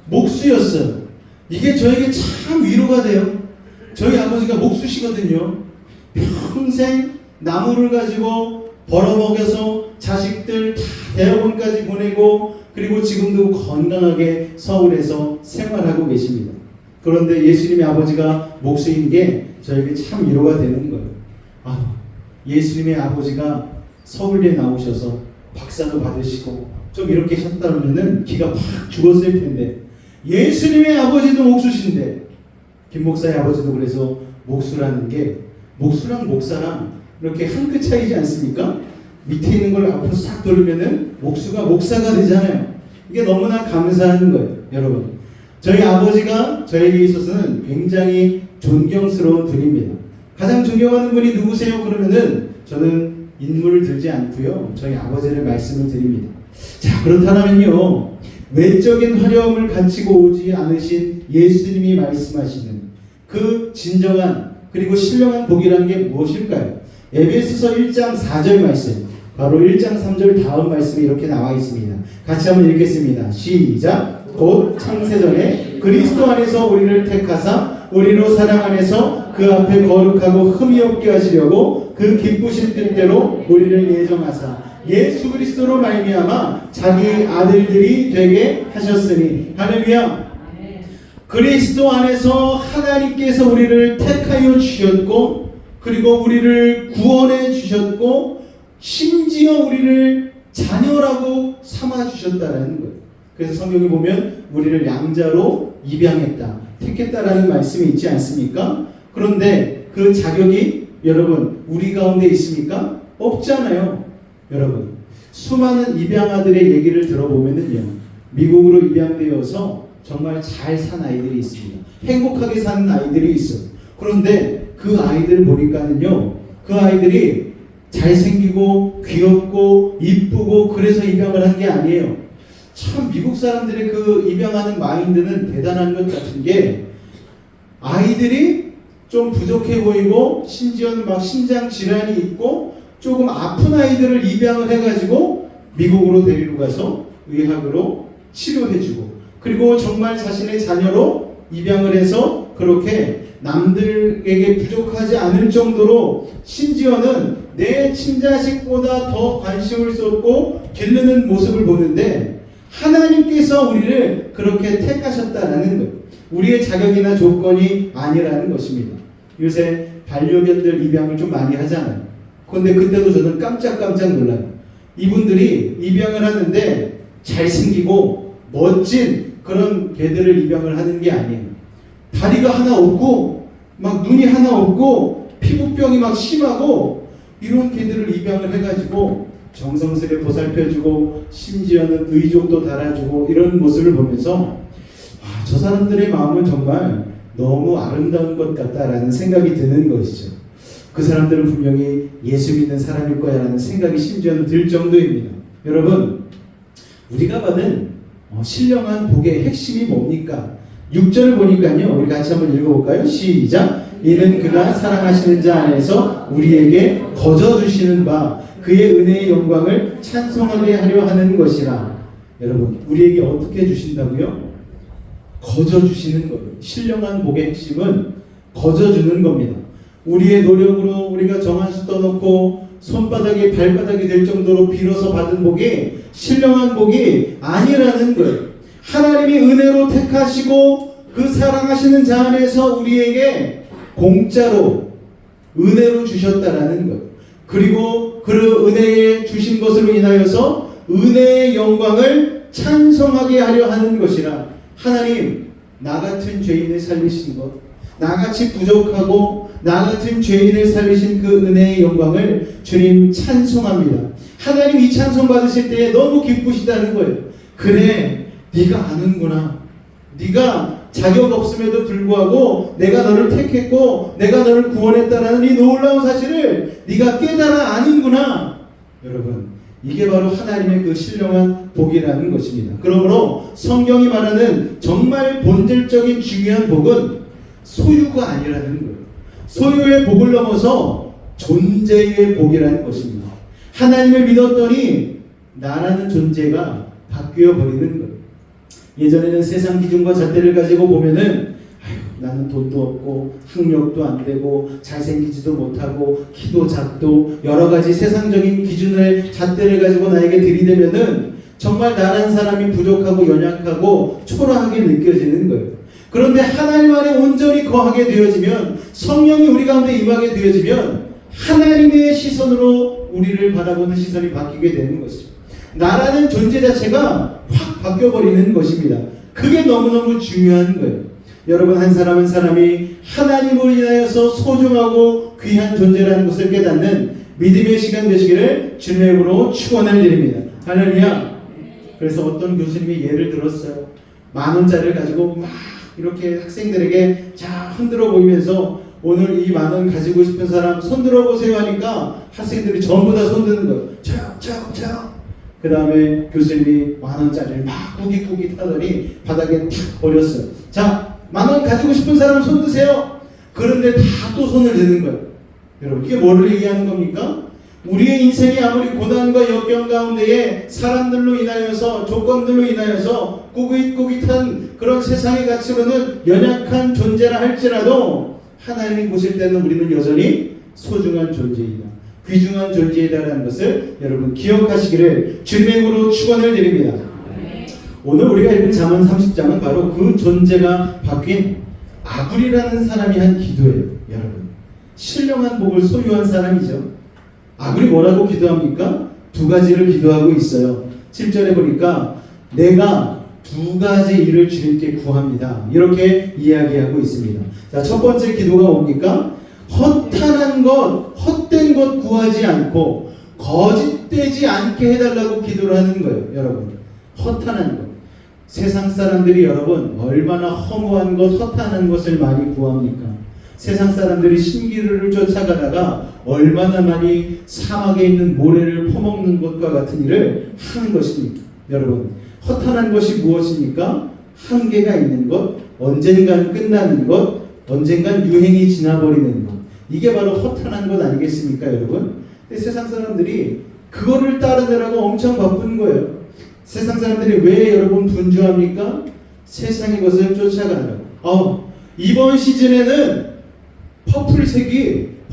목수였어요. 이게 저에게 참 위로가 돼요. 저희 아버지가 목수시거든요. 평생 나무를 가지고 벌어먹여서 자식들 다 대학원까지 보내고, 그리고 지금도 건강하게 서울에서 생활하고 계십니다. 그런데 예수님의 아버지가 목수인 게 저에게 참 위로가 되는 거예요. 아, 예수님의 아버지가 서울대 나오셔서 박사도 받으시고 좀 이렇게 하셨다면은 기가 팍 죽었을 텐데, 예수님의 아버지도 목수신데, 김 목사의 아버지도 그래서 목수라는 게, 목수랑 목사랑 이렇게 한 끗 차이지 않습니까? 밑에 있는 걸 앞으로 싹 돌리면은 목수가 목사가 되잖아요. 이게 너무나 감사한 거예요, 여러분. 저희 아버지가 저에게 있어서는 굉장히 존경스러운 분입니다. 가장 존경하는 분이 누구세요? 그러면은 저는 인물을 들지 않고요, 저희 아버지를 말씀을 드립니다. 자, 그렇다면요, 외적인 화려함을 갖추고 오지 않으신 예수님이 말씀하시는 그 진정한 그리고 신령한 복이라는 게 무엇일까요? 에베소서 1장 4절 말씀, 바로 1장 3절 다음 말씀이 이렇게 나와 있습니다. 같이 한번 읽겠습니다. 시작. 곧 창세전에 그리스도 안에서 우리를 택하사 우리로 사랑 안에서 그 앞에 거룩하고 흠이 없게 하시려고 그 기쁘신 뜻대로 우리를 예정하사 예수 그리스도로 말미암아 자기 아들들이 되게 하셨으니. 할렐루야. 그리스도 안에서 하나님께서 우리를 택하여 주셨고, 그리고 우리를 구원해 주셨고, 심지어 우리를 자녀라고 삼아 주셨다라는 거예요. 그래서 성경에 보면 우리를 양자로 입양했다, 택했다라는 말씀이 있지 않습니까? 그런데 그 자격이 여러분 우리 가운데 있습니까? 없잖아요. 여러분, 수많은 입양아들의 얘기를 들어보면은요, 미국으로 입양되어서 정말 잘 산 아이들이 있습니다. 행복하게 사는 아이들이 있어요. 그런데 그 아이들 보니까는요, 그 아이들이 잘생기고 귀엽고 이쁘고 그래서 입양을 한 게 아니에요. 참 미국 사람들의 그 입양하는 마인드는 대단한 것 같은 게, 아이들이 좀 부족해 보이고 심지어는 막 신장 질환이 있고 조금 아픈 아이들을 입양을 해가지고 미국으로 데리러 가서 의학으로 치료해주고, 그리고 정말 자신의 자녀로 입양을 해서 그렇게 남들에게 부족하지 않을 정도로 심지어는 내 친자식보다 더 관심을 쏟고 기르는 모습을 보는데, 하나님께서 우리를 그렇게 택하셨다라는 것, 우리의 자격이나 조건이 아니라는 것입니다. 요새 반려견들 입양을 좀 많이 하잖아요. 그런데 그때도 저는 깜짝깜짝 놀라요. 이분들이 입양을 하는데 잘생기고 멋진 그런 개들을 입양을 하는 게 아니에요. 다리가 하나 없고 막 눈이 하나 없고 피부병이 막 심하고 이런 개들을 입양을 해가지고 정성스레 보살펴주고 심지어는 의족도 달아주고 이런 모습을 보면서 저 사람들의 마음은 정말 너무 아름다운 것 같다라는 생각이 드는 것이죠. 그 사람들은 분명히 예수 믿는 사람일 거야라는 생각이 심지어는 들 정도입니다. 여러분, 우리가 받은 신령한 복의 핵심이 뭡니까? 6절을 보니까요, 우리 같이 한번 읽어볼까요? 시작! 이는 그가 사랑하시는 자 안에서 우리에게 거저주시는 바 그의 은혜의 영광을 찬송하게 하려 하는 것이라. 여러분, 우리에게 어떻게 주신다고요? 거저주시는 거예요. 신령한 복의 핵심은 거저주는 겁니다. 우리의 노력으로 우리가 정한수 떠놓고 손바닥이 발바닥이 될 정도로 빌어서 받은 복이 신령한 복이 아니라는 거예요. 하나님이 은혜로 택하시고 그 사랑하시는 자 안에서 우리에게 공짜로 은혜로 주셨다라는 거예요. 그리고 그 은혜에 주신 것으로 인하여서 은혜의 영광을 찬송하게 하려 하는 것이라. 하나님, 나 같은 죄인을 살리신 것, 나같이 부족하고 나 같은 죄인을 살리신 그 은혜의 영광을 주님 찬송합니다. 하나님, 이 찬송 받으실 때에 너무 기쁘시다는 거예요. 그래, 네가 아는구나. 네가 자격 없음에도 불구하고 내가 너를 택했고 내가 너를 구원했다라는 이 놀라운 사실을 네가 깨달아 아는구나. 여러분, 이게 바로 하나님의 그 신령한 복이라는 것입니다. 그러므로 성경이 말하는 정말 본질적인 중요한 복은 소유가 아니라는 거예요. 소유의 복을 넘어서 존재의 복이라는 것입니다. 하나님을 믿었더니 나라는 존재가 바뀌어 버리는 거예요. 예전에는 세상 기준과 잣대를 가지고 보면은 나는 돈도 없고 학력도 안 되고 잘생기지도 못하고 키도 작도 여러 가지 세상적인 기준을 잣대를 가지고 나에게 들이대면은 정말 나란 사람이 부족하고 연약하고 초라하게 느껴지는 거예요. 그런데 하나님 안에 온전히 거하게 되어지면, 성령이 우리 가운데 임하게 되어지면 하나님의 시선으로 우리를 바라보는 시선이 바뀌게 되는 것이죠. 나라는 존재 자체가 확 바뀌어버리는 것입니다. 그게 너무너무 중요한 거예요. 여러분, 한 사람 한 사람이 하나님으로 인하여서 소중하고 귀한 존재라는 것을 깨닫는 믿음의 시간 되시기를 주님의 이름으로 축원을 드립니다. 할렐루야. 그래서 어떤 교수님이 예를 들었어요. 10,000원짜리를 가지고 막 이렇게 학생들에게 자 흔들어 보이면서 오늘 이 10,000원 가지고 싶은 사람 손 들어보세요 하니까 학생들이 전부 다 손 드는 거예요. 저요. 그 다음에 교수님이 10,000원짜리를 막 꾸깃꾸깃 하더니 바닥에 탁 버렸어요. 자, 10,000원 가지고 싶은 사람 손 드세요. 그런데 다 또 손을 드는 거예요. 여러분, 이게 뭐를 얘기하는 겁니까? 우리의 인생이 아무리 고난과 역경 가운데에 사람들로 인하여서 조건들로 인하여서 꾸깃꾸깃한 그런 세상의 가치로는 연약한 존재라 할지라도 하나님이 보실 때는 우리는 여전히 소중한 존재이다, 귀중한 존재이다라는 것을 여러분 기억하시기를 주님의 이름으로 축원을 드립니다. 오늘 우리가 읽은 잠언 30장은 바로 그 존재가 바뀐 아굴이라는 사람이 한 기도예요. 여러분, 신령한 복을 소유한 사람이죠. 아굴이 뭐라고 기도합니까? 2가지를 기도하고 있어요. 7절에 보니까 내가 2가지 일을 주님께 구합니다, 이렇게 이야기하고 있습니다. 자, 첫 번째 기도가 뭡니까? 허탄한 것, 헛된 것 구하지 않고 거짓되지 않게 해달라고 기도를 하는 거예요. 여러분, 허탄한 것. 세상 사람들이 여러분 얼마나 허무한 것, 허탄한 것을 많이 구합니까? 세상 사람들이 신기루를 쫓아가다가 얼마나 많이 사막에 있는 모래를 퍼먹는 것과 같은 일을 하는 것입니까? 여러분, 허탄한 것이 무엇입니까? 한계가 있는 것, 언젠간 끝나는 것, 언젠간 유행이 지나버리는 것. 이게 바로 허탄한 것 아니겠습니까, 여러분? 근데 세상 사람들이 그거를 따르느라고 엄청 바쁜 거예요. 세상 사람들이 왜 여러분 분주합니까? 세상의 것을 쫓아가느라고. 이번 시즌에는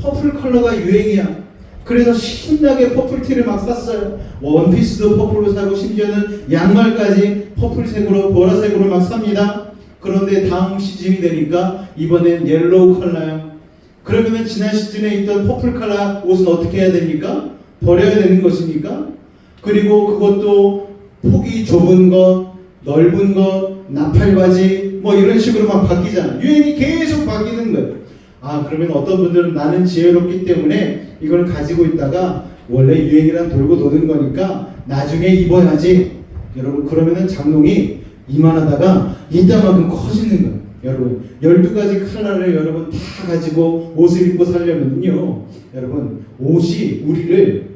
퍼플 컬러가 유행이야. 그래서 신나게 퍼플티를 막 샀어요. 원피스도 퍼플로 사고 심지어는 양말까지 퍼플색으로, 보라색으로 막 삽니다. 그런데 다음 시즌이 되니까 이번엔 옐로우 컬러야. 그러면 지난 시즌에 있던 퍼플 컬러 옷은 어떻게 해야 됩니까? 버려야 되는 것입니까? 그리고 그것도 폭이 좁은 것, 넓은 것, 나팔바지 뭐 이런 식으로 막 바뀌잖아요. 유행이 계속 바뀌는 거예요. 그러면 어떤 분들은 나는 지혜롭기 때문에 이걸 가지고 있다가 원래 유행이란 돌고 도는 거니까 나중에 입어야지. 여러분, 그러면은 장롱이 이만하다가 이따만큼 커지는 거예요. 여러분 12가지 컬러를 여러분 다 가지고 옷을 입고 살려면요 여러분 옷이 우리를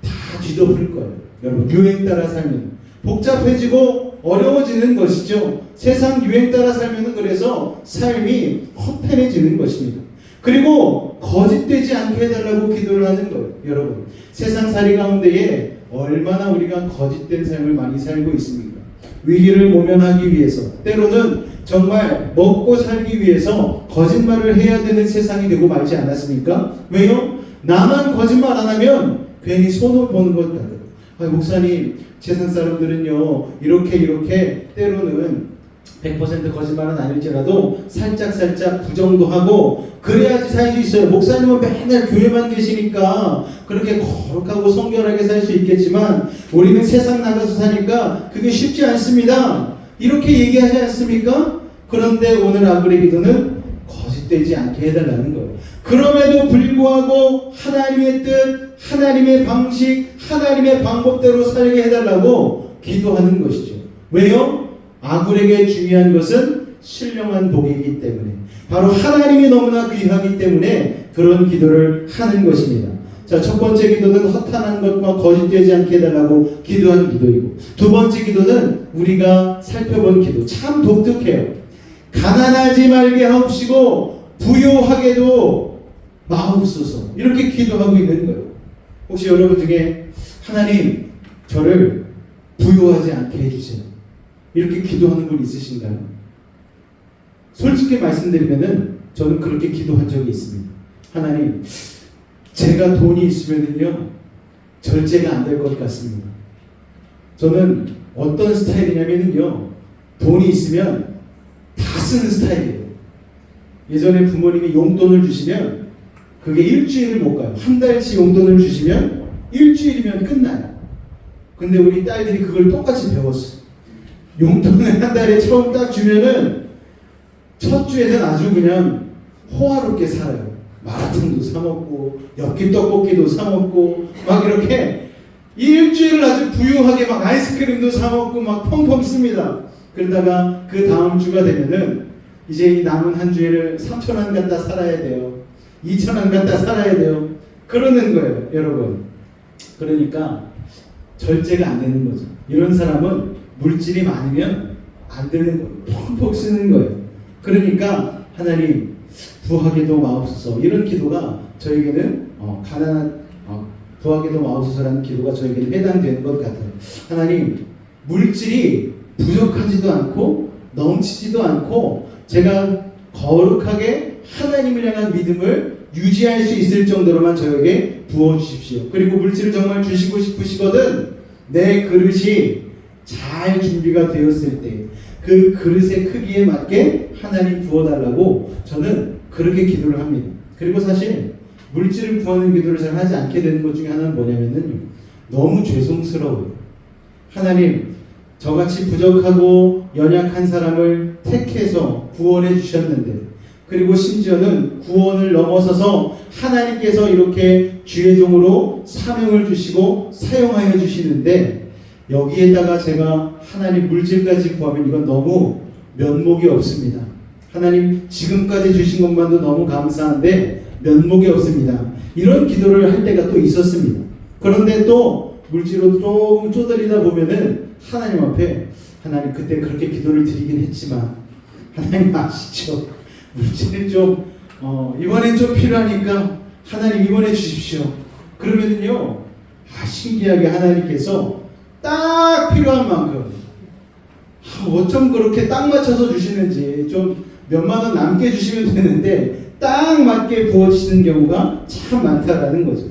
다 뒤덮을 거예요. 여러분 유행 따라 살면 복잡해지고 어려워지는 것이죠. 세상 유행 따라 살면 그래서 삶이 허탄해지는 것입니다. 그리고 거짓되지 않게 해달라고 기도를 하는 거예요. 여러분 세상살이 가운데에 얼마나 우리가 거짓된 삶을 많이 살고 있습니까? 위기를 모면하기 위해서 때로는 정말 먹고 살기 위해서 거짓말을 해야 되는 세상이 되고 말지 않았습니까? 왜요? 나만 거짓말 안 하면 괜히 손을 보는 것 같아요. 목사님 세상 사람들은요 이렇게 때로는 100% 거짓말은 아닐지라도 살짝 부정도 하고 그래야지 살 수 있어요. 목사님은 맨날 교회만 계시니까 그렇게 거룩하고 성결하게 살 수 있겠지만 우리는 세상 나가서 사니까 그게 쉽지 않습니다. 이렇게 얘기하지 않습니까? 그런데 오늘 아굴의 기도는 거짓되지 않게 해달라는 거예요. 그럼에도 불구하고 하나님의 뜻, 하나님의 방식, 하나님의 방법대로 살게 해달라고 기도하는 것이죠. 왜요? 아굴에게 중요한 것은 신령한 복이기 때문에 바로 하나님이 너무나 귀하기 때문에 그런 기도를 하는 것입니다. 자, 첫 번째 기도는 허탄한 것과 거짓되지 않게 해달라고 기도하는 기도이고 두 번째 기도는 우리가 살펴본 기도 참 독특해요. 가난하지 말게 하옵시고 부요하게도 마옵소서 이렇게 기도하고 있는 거예요. 혹시 여러분 중에 하나님 저를 부요하지 않게 해주세요 이렇게 기도하는 분 있으신가요? 솔직히 말씀드리면은 저는 그렇게 기도한 적이 있습니다. 하나님 제가 돈이 있으면은요 절제가 안 될 것 같습니다. 저는 어떤 스타일이냐면은요 돈이 있으면 다 쓰는 스타일이에요. 예전에 부모님이 용돈을 주시면 그게 일주일을 못 가요. 한 달치 용돈을 주시면 일주일이면 끝나요. 근데 우리 딸들이 그걸 똑같이 배웠어요. 용돈을 한 달에 처음 딱 주면은 첫 주에는 아주 그냥 호화롭게 살아요. 마라탕도 사 먹고 엽기 떡볶이도 사 먹고 막 이렇게 일주일을 아주 부유하게 막 아이스크림도 사 먹고 막 펑펑 씁니다. 그러다가 그 다음 주가 되면은 이제 이 남은 한 주를 3,000원 갖다 살아야 돼요. 2,000원 갖다 살아야 돼요. 그러는 거예요, 여러분. 그러니까 절제가 안 되는 거죠. 이런 사람은 물질이 많으면 안 되는 거예요. 펑펑 쓰는 거예요. 그러니까 하나님 부하게도 마옵소서 이런 기도가 저에게는 부하게도 마옵소서라는 기도가 저에게는 해당되는 것 같아요. 하나님 물질이 부족하지도 않고 넘치지도 않고 제가 거룩하게 하나님을 향한 믿음을 유지할 수 있을 정도로만 저에게 부어주십시오. 그리고 물질을 정말 주시고 싶으시거든 내 그릇이 잘 준비가 되었을 때 그 그릇의 크기에 맞게 하나님 부어달라고 저는 그렇게 기도를 합니다. 그리고 사실 물질을 구하는 기도를 잘 하지 않게 되는 것 중에 하나는 뭐냐면은 너무 죄송스러워요. 하나님 저같이 부족하고 연약한 사람을 택해서 구원해 주셨는데 그리고 심지어는 구원을 넘어서서 하나님께서 이렇게 주의 종으로 사명을 주시고 사용하여 주시는데 여기에다가 제가 하나님 물질까지 구하면 이건 너무 면목이 없습니다. 하나님 지금까지 주신 것만도 너무 감사한데 면목이 없습니다. 이런 기도를 할 때가 또 있었습니다. 그런데 또 물질로 조금 쪼들리다 보면은 하나님 앞에 하나님 그때 그렇게 기도를 드리긴 했지만 하나님 아시죠? 물질은 좀 이번엔 좀 필요하니까 하나님 이번에 주십시오. 그러면은요 신기하게 하나님께서 딱 필요한 만큼 어쩜 그렇게 딱 맞춰서 주시는지 좀 몇만 원 남게 주시면 되는데 딱 맞게 부어지는 경우가 참 많다라는 거죠.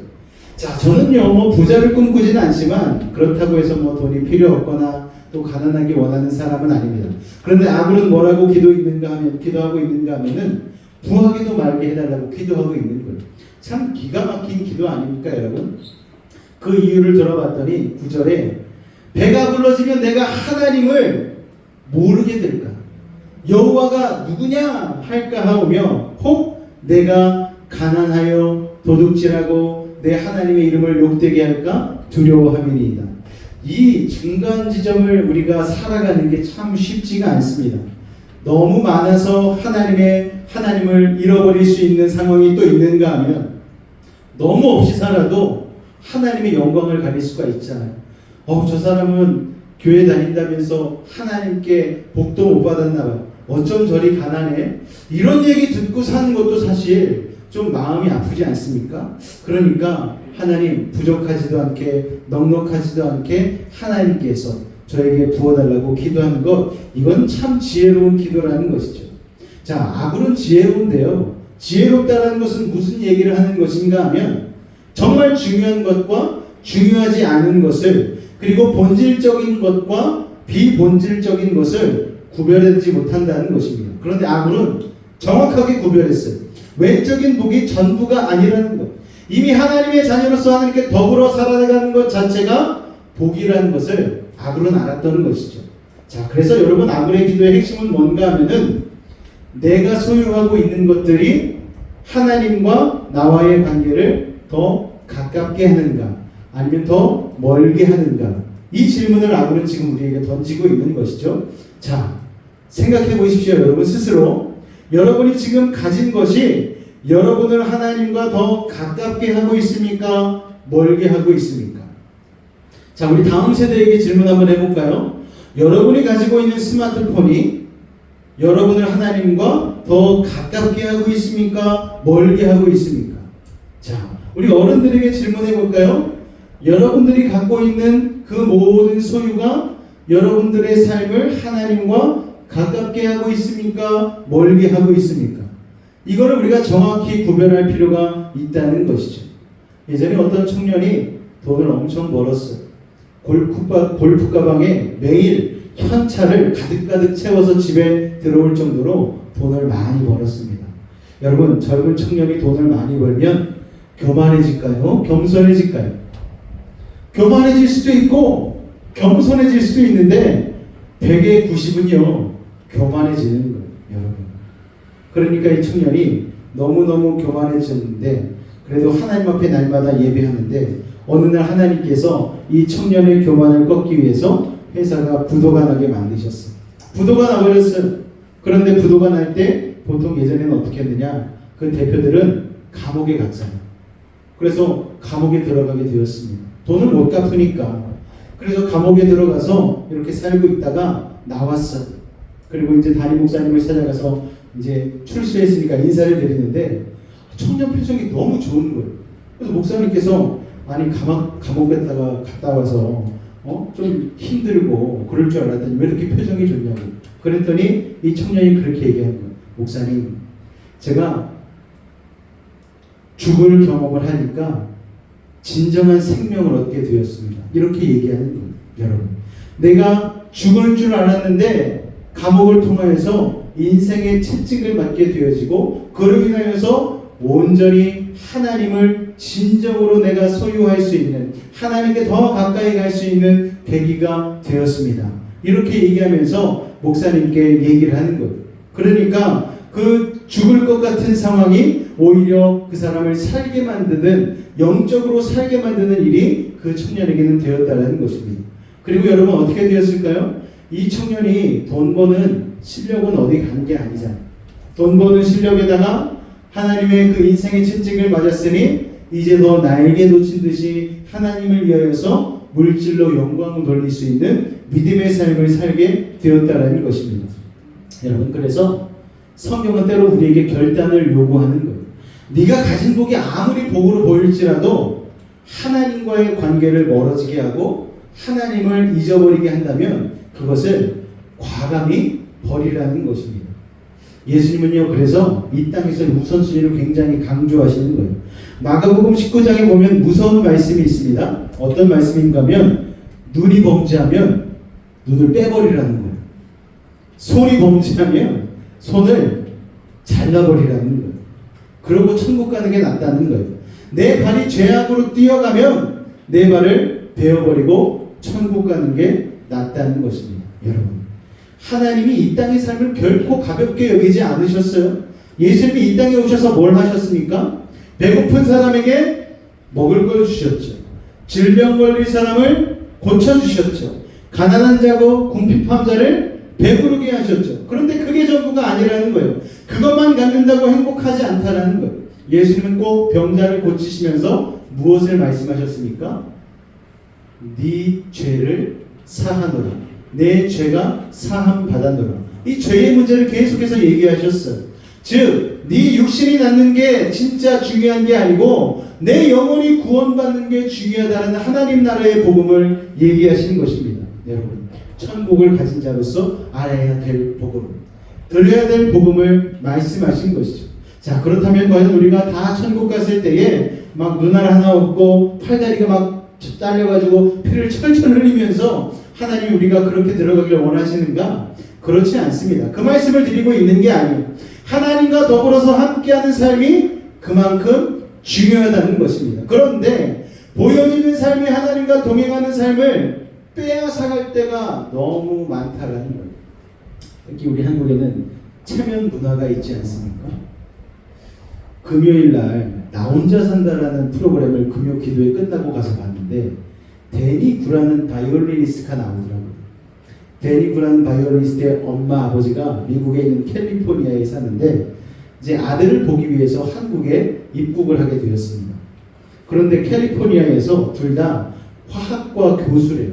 자, 저는요 뭐 부자를 꿈꾸지는 않지만 그렇다고 해서 뭐 돈이 필요 없거나 또 가난하게 원하는 사람은 아닙니다. 그런데 아굴은 뭐라고 기도하고 있는가 하면은 부하게도 말게 해달라고 기도하고 있는 거예요. 참 기가 막힌 기도 아닙니까 여러분? 그 이유를 들어봤더니 9절에 배가 불러지면 내가 하나님을 모르게 될까? 여호와가 누구냐 할까 하오며 혹 내가 가난하여 도둑질하고 내 하나님의 이름을 욕되게 할까 두려워함이니이다. 이 중간 지점을 우리가 살아가는 게 참 쉽지가 않습니다. 너무 많아서 하나님을 잃어버릴 수 있는 상황이 또 있는가 하면 너무 없이 살아도 하나님의 영광을 가릴 수가 있잖아요. 저 사람은 교회 다닌다면서 하나님께 복도 못 받았나 봐요. 어쩜 저리 가난해? 이런 얘기 듣고 사는 것도 사실 좀 마음이 아프지 않습니까? 그러니까 하나님 부족하지도 않게 넉넉하지도 않게 하나님께서 저에게 부어달라고 기도하는 것, 이건 참 지혜로운 기도라는 것이죠. 자, 아굴은 지혜로운데요. 지혜롭다는 것은 무슨 얘기를 하는 것인가 하면 정말 중요한 것과 중요하지 않은 것을, 그리고 본질적인 것과 비본질적인 것을 구별하지 못한다는 것입니다. 그런데 아굴은 정확하게 구별했어요. 외적인 복이 전부가 아니라는 것. 이미 하나님의 자녀로서 하나님께 더불어 살아가는 것 자체가 복이라는 것을 아굴은 알았던 것이죠. 자, 그래서 여러분, 아굴의 기도의 핵심은 뭔가 하면은 내가 소유하고 있는 것들이 하나님과 나와의 관계를 더 가깝게 하는가 아니면 더 멀게 하는가, 이 질문을 아굴은 지금 우리에게 던지고 있는 것이죠. 자, 생각해 보십시오. 여러분 스스로 여러분이 지금 가진 것이 여러분을 하나님과 더 가깝게 하고 있습니까? 멀게 하고 있습니까? 자, 우리 다음 세대에게 질문 한번 해볼까요? 여러분이 가지고 있는 스마트폰이 여러분을 하나님과 더 가깝게 하고 있습니까? 멀게 하고 있습니까? 자, 우리 어른들에게 질문해 볼까요? 여러분들이 갖고 있는 그 모든 소유가 여러분들의 삶을 하나님과 가깝게 하고 있습니까? 멀게 하고 있습니까? 이거를 우리가 정확히 구별할 필요가 있다는 것이죠. 예전에 어떤 청년이 돈을 엄청 벌었어요. 골프 가방에 매일 현찰을 가득가득 채워서 집에 들어올 정도로 돈을 많이 벌었습니다. 여러분, 젊은 청년이 돈을 많이 벌면 교만해질까요? 겸손해질까요? 교만해질 수도 있고 겸손해질 수도 있는데 100의 90은요 교만해지는 거예요, 여러분. 그러니까 이 청년이 너무너무 교만해졌는데 그래도 하나님 앞에 날마다 예배하는데 어느 날 하나님께서 이 청년의 교만을 꺾기 위해서 회사가 부도가 나게 만드셨어요. 부도가 나버렸어요. 그런데 부도가 날 때 보통 예전에는 어떻게 했느냐, 그 대표들은 감옥에 갔잖아요. 그래서 감옥에 들어가게 되었습니다. 돈을 못 갚으니까. 그래서 감옥에 들어가서 이렇게 살고 있다가 나왔어요. 그리고 이제 담임 목사님을 찾아가서 이제 출소했으니까 인사를 드리는데 청년 표정이 너무 좋은 거예요. 그래서 목사님께서 아니 감옥 갔다 와서 좀 힘들고 그럴 줄 알았더니 왜 이렇게 표정이 좋냐고. 그랬더니 이 청년이 그렇게 얘기한 거예요. 목사님, 제가 죽을 경험을 하니까 진정한 생명을 얻게 되었습니다. 이렇게 얘기하는 거예요. 여러분, 내가 죽을 줄 알았는데 감옥을 통하여서 인생의 채찍을 맞게 되어지고 그로 인하여서 온전히 하나님을 진정으로 내가 소유할 수 있는, 하나님께 더 가까이 갈 수 있는 계기가 되었습니다. 이렇게 얘기하면서 목사님께 얘기를 하는 거예요. 그러니까 그 죽을 것 같은 상황이 오히려 그 사람을 살게 만드는, 영적으로 살게 만드는 일이 그 청년에게는 되었다는 것입니다. 그리고 여러분 어떻게 되었을까요? 이 청년이 돈 버는 실력은 어디 간 게 아니잖아요. 돈 버는 실력에다가 하나님의 그 인생의 채찍을 맞았으니 이제 더 날개 돋친 듯이 하나님을 위하여서 물질로 영광을 돌릴 수 있는 믿음의 삶을 살게 되었다는 것입니다. 여러분, 그래서 성경은 때로 우리에게 결단을 요구하는 거예요. 네가 가진 복이 아무리 복으로 보일지라도 하나님과의 관계를 멀어지게 하고 하나님을 잊어버리게 한다면 그것을 과감히 버리라는 것입니다. 예수님은요, 그래서 이 땅에서 우선순위를 굉장히 강조하시는 거예요. 마가복음 19장에 보면 무서운 말씀이 있습니다. 어떤 말씀인가 하면 눈이 범죄하면 눈을 빼버리라는 거예요. 손이 범죄하면 손을 잘라버리라는 거예요. 그러고 천국 가는 게 낫다는 거예요. 내 발이 죄악으로 뛰어가면 내 발을 베어버리고 천국 가는 게 낫다는 것입니다. 여러분, 하나님이 이 땅의 삶을 결코 가볍게 여기지 않으셨어요. 예수님이 이 땅에 오셔서 뭘 하셨습니까? 배고픈 사람에게 먹을 걸 주셨죠. 질병 걸린 사람을 고쳐주셨죠. 가난한 자고 궁핍한 자를 배부르게 하셨죠. 그런데 그게 전부가 아니라는 거예요. 그것만 갖는다고 행복하지 않다라는 거예요. 예수님은 꼭 병자를 고치시면서 무엇을 말씀하셨습니까? 네 죄를 사하노라. 내 죄가 사함 받았노라. 이 죄의 문제를 계속해서 얘기하셨어요. 즉, 네 육신이 낫는 게 진짜 중요한 게 아니고 내 영혼이 구원받는 게 중요하다는 하나님 나라의 복음을 얘기하시는 것입니다. 여러분, 천국을 가진 자로서 알아야 될 복음, 들어야 될 복음을 말씀하신 것이죠. 자, 그렇다면 과연 우리가 다 천국 갔을 때에 막 눈알 하나 없고 팔다리가 막 잘려가지고 피를 철철 흘리면서 하나님 우리가 그렇게 들어가기를 원하시는가? 그렇지 않습니다. 그 말씀을 드리고 있는 게 아니에요. 하나님과 더불어서 함께하는 삶이 그만큼 중요하다는 것입니다. 그런데 보여지는 삶이 하나님과 동행하는 삶을 빼앗아갈 때가 너무 많다라는 거예요. 특히 우리 한국에는 체면 문화가 있지 않습니까? 금요일 날 나 혼자 산다라는 프로그램을 금요 기도회 끝나고 가서 봤는데 데니 구라는 바이올리니스트가 나오더라고요. 데니 구라는 바이올리니스트의 엄마 아버지가 미국에 있는 캘리포니아에 사는데 이제 아들을 보기 위해서 한국에 입국을 하게 되었습니다. 그런데 캘리포니아에서 둘 다 화학과 교수래요.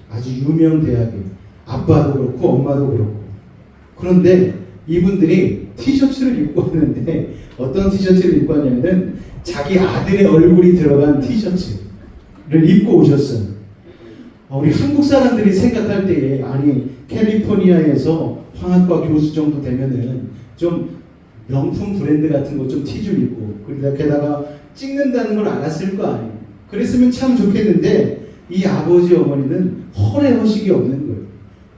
아주 유명 대학에. 아빠도 그렇고 엄마도 그렇고. 그런데 이분들이 티셔츠를 입고 왔는데 어떤 티셔츠를 입고 왔냐면 자기 아들의 얼굴이 들어간 티셔츠를 입고 오셨어요. 우리 한국 사람들이 생각할 때에 아니 캘리포니아에서 화학과 교수 정도 되면은 좀 명품 브랜드 같은 거 좀 티 좀 입고 게다가 찍는다는 걸 알았을 거 아니에요. 그랬으면 참 좋겠는데 이 아버지 어머니는 허례허식이 없는 거예요.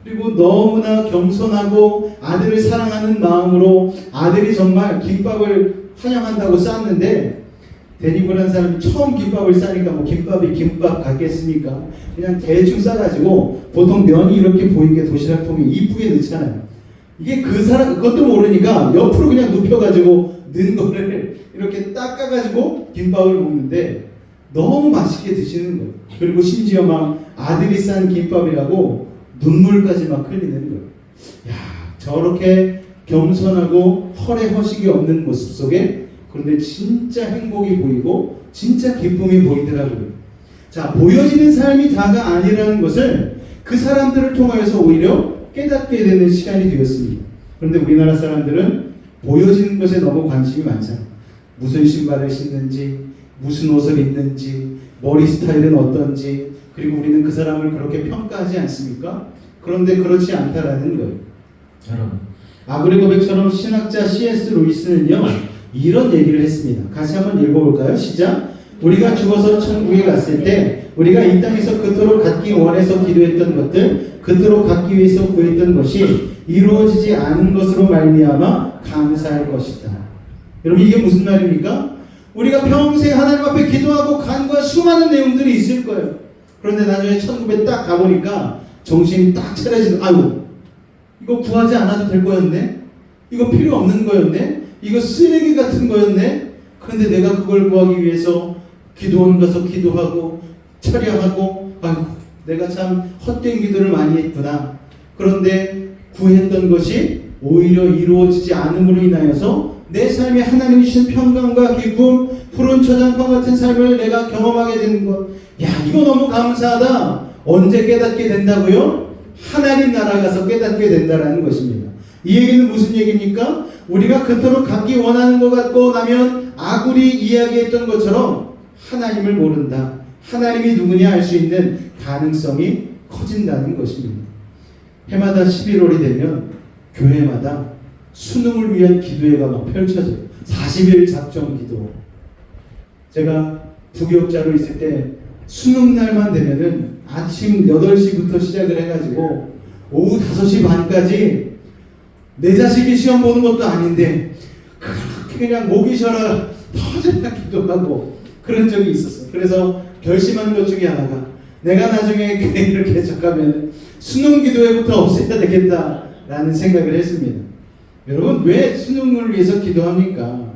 그리고 너무나 겸손하고 아들을 사랑하는 마음으로 아들이 정말 김밥을 환영한다고 쌌는데 데니브라는 사람이 처음 김밥을 싸니까 뭐 김밥이 김밥 같겠습니까? 그냥 대충 싸가지고 보통 면이 이렇게 보이게 도시락통에 이쁘게 넣잖아요. 이게 그 사람 그것도 모르니까 옆으로 그냥 눕혀가지고 넣은 거를 이렇게 닦아가지고 김밥을 먹는데 너무 맛있게 드시는 거예요. 그리고 심지어 막 아들이 싼 김밥이라고 눈물까지 막 흘리는 거예요. 야, 저렇게 겸손하고 허례허식이 없는 모습 속에 그런데 진짜 행복이 보이고 진짜 기쁨이 보이더라고요. 자, 보여지는 삶이 다가 아니라는 것을 그 사람들을 통하여서 오히려 깨닫게 되는 시간이 되었습니다. 그런데 우리나라 사람들은 보여지는 것에 너무 관심이 많잖아요. 무슨 신발을 신는지, 무슨 옷을 입는지, 머리 스타일은 어떤지, 그리고 우리는 그 사람을 그렇게 평가하지 않습니까? 그런데 그렇지 않다라는 거예요. 여러분, 아브레 고백처럼 신학자 C.S. 루이스는요 이런 얘기를 했습니다. 같이 한번 읽어볼까요? 시작. 우리가 죽어서 천국에 갔을 때 우리가 이 땅에서 그토록 갖기 원해서 기도했던 것들, 그토록 갖기 위해서 구했던 것이 이루어지지 않은 것으로 말미암아 감사할 것이다. 여러분, 이게 무슨 말입니까? 우리가 평생 하나님 앞에 기도하고 간구한 수많은 내용들이 있을 거예요. 그런데 나중에 천국에 딱 가보니까 정신이 딱 차려지는, 아유, 이거 구하지 않아도 될 거였네? 이거 필요 없는 거였네? 이거 쓰레기 같은 거였네? 그런데 내가 그걸 구하기 위해서 기도원 가서 기도하고 철야하고, 아이고, 내가 참 헛된 기도를 많이 했구나. 그런데 구했던 것이 오히려 이루어지지 않음으로 인하여서 내 삶에 하나님이 주신 평강과 기쁨, 푸른 초장과 같은 삶을 내가 경험하게 되는 것. 야, 이거 너무 감사하다. 언제 깨닫게 된다고요? 하나님 나라 가서 깨닫게 된다라는 것입니다. 이 얘기는 무슨 얘기입니까? 우리가 그토록 갖기 원하는 것 같고 나면 아굴이 이야기했던 것처럼 하나님을 모른다. 하나님이 누구냐 알 수 있는 가능성이 커진다는 것입니다. 해마다 11월이 되면 교회마다 수능을 위한 기도회가 막 펼쳐져요. 40일 작정 기도. 제가 부교육자로 있을 때 수능 날만 되면은 아침 8시부터 시작을 해가지고 오후 5시 반까지 내 자식이 시험 보는 것도 아닌데 그렇게 그냥 목이 쉬어라 터져라 기도하고 그런 적이 있었어요. 그래서 결심한 것 중에 하나가 내가 나중에 교회를 개척하면 수능 기도회부터 없애야 되겠다라는 생각을 했습니다. 여러분, 왜 수능을 위해서 기도합니까?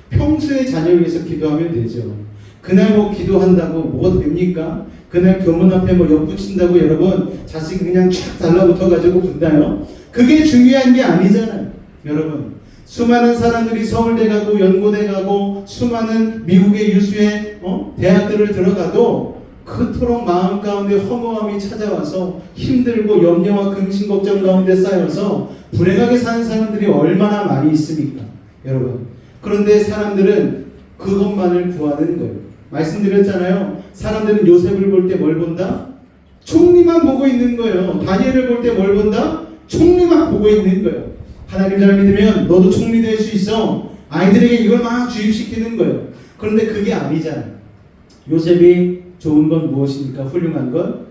평소에 자녀를 위해서 기도하면 되죠. 그날 뭐 기도한다고 뭐가 됩니까? 그날 교문 앞에 뭐 엿붙인다고 여러분 자식이 그냥 쫙 달라붙어가지고 붙나요? 그게 중요한 게 아니잖아요. 여러분 수많은 사람들이 서울대 가고 연고대 가고 수많은 미국의 유수의 대학들을 들어가도 그토록 마음 가운데 허무함이 찾아와서 힘들고 염려와 근심 걱정 가운데 쌓여서 불행하게 사는 사람들이 얼마나 많이 있습니까? 여러분 그런데 사람들은 그것만을 구하는 거예요. 말씀드렸잖아요. 사람들은 요셉을 볼 때 뭘 본다? 총리만 보고 있는 거예요. 다니엘을 볼 때 뭘 본다? 총리만 보고 있는 거예요. 하나님 잘 믿으면 너도 총리 될 수 있어. 아이들에게 이걸 막 주입시키는 거예요. 그런데 그게 아니잖아요. 요셉이 좋은 건 무엇입니까? 훌륭한 건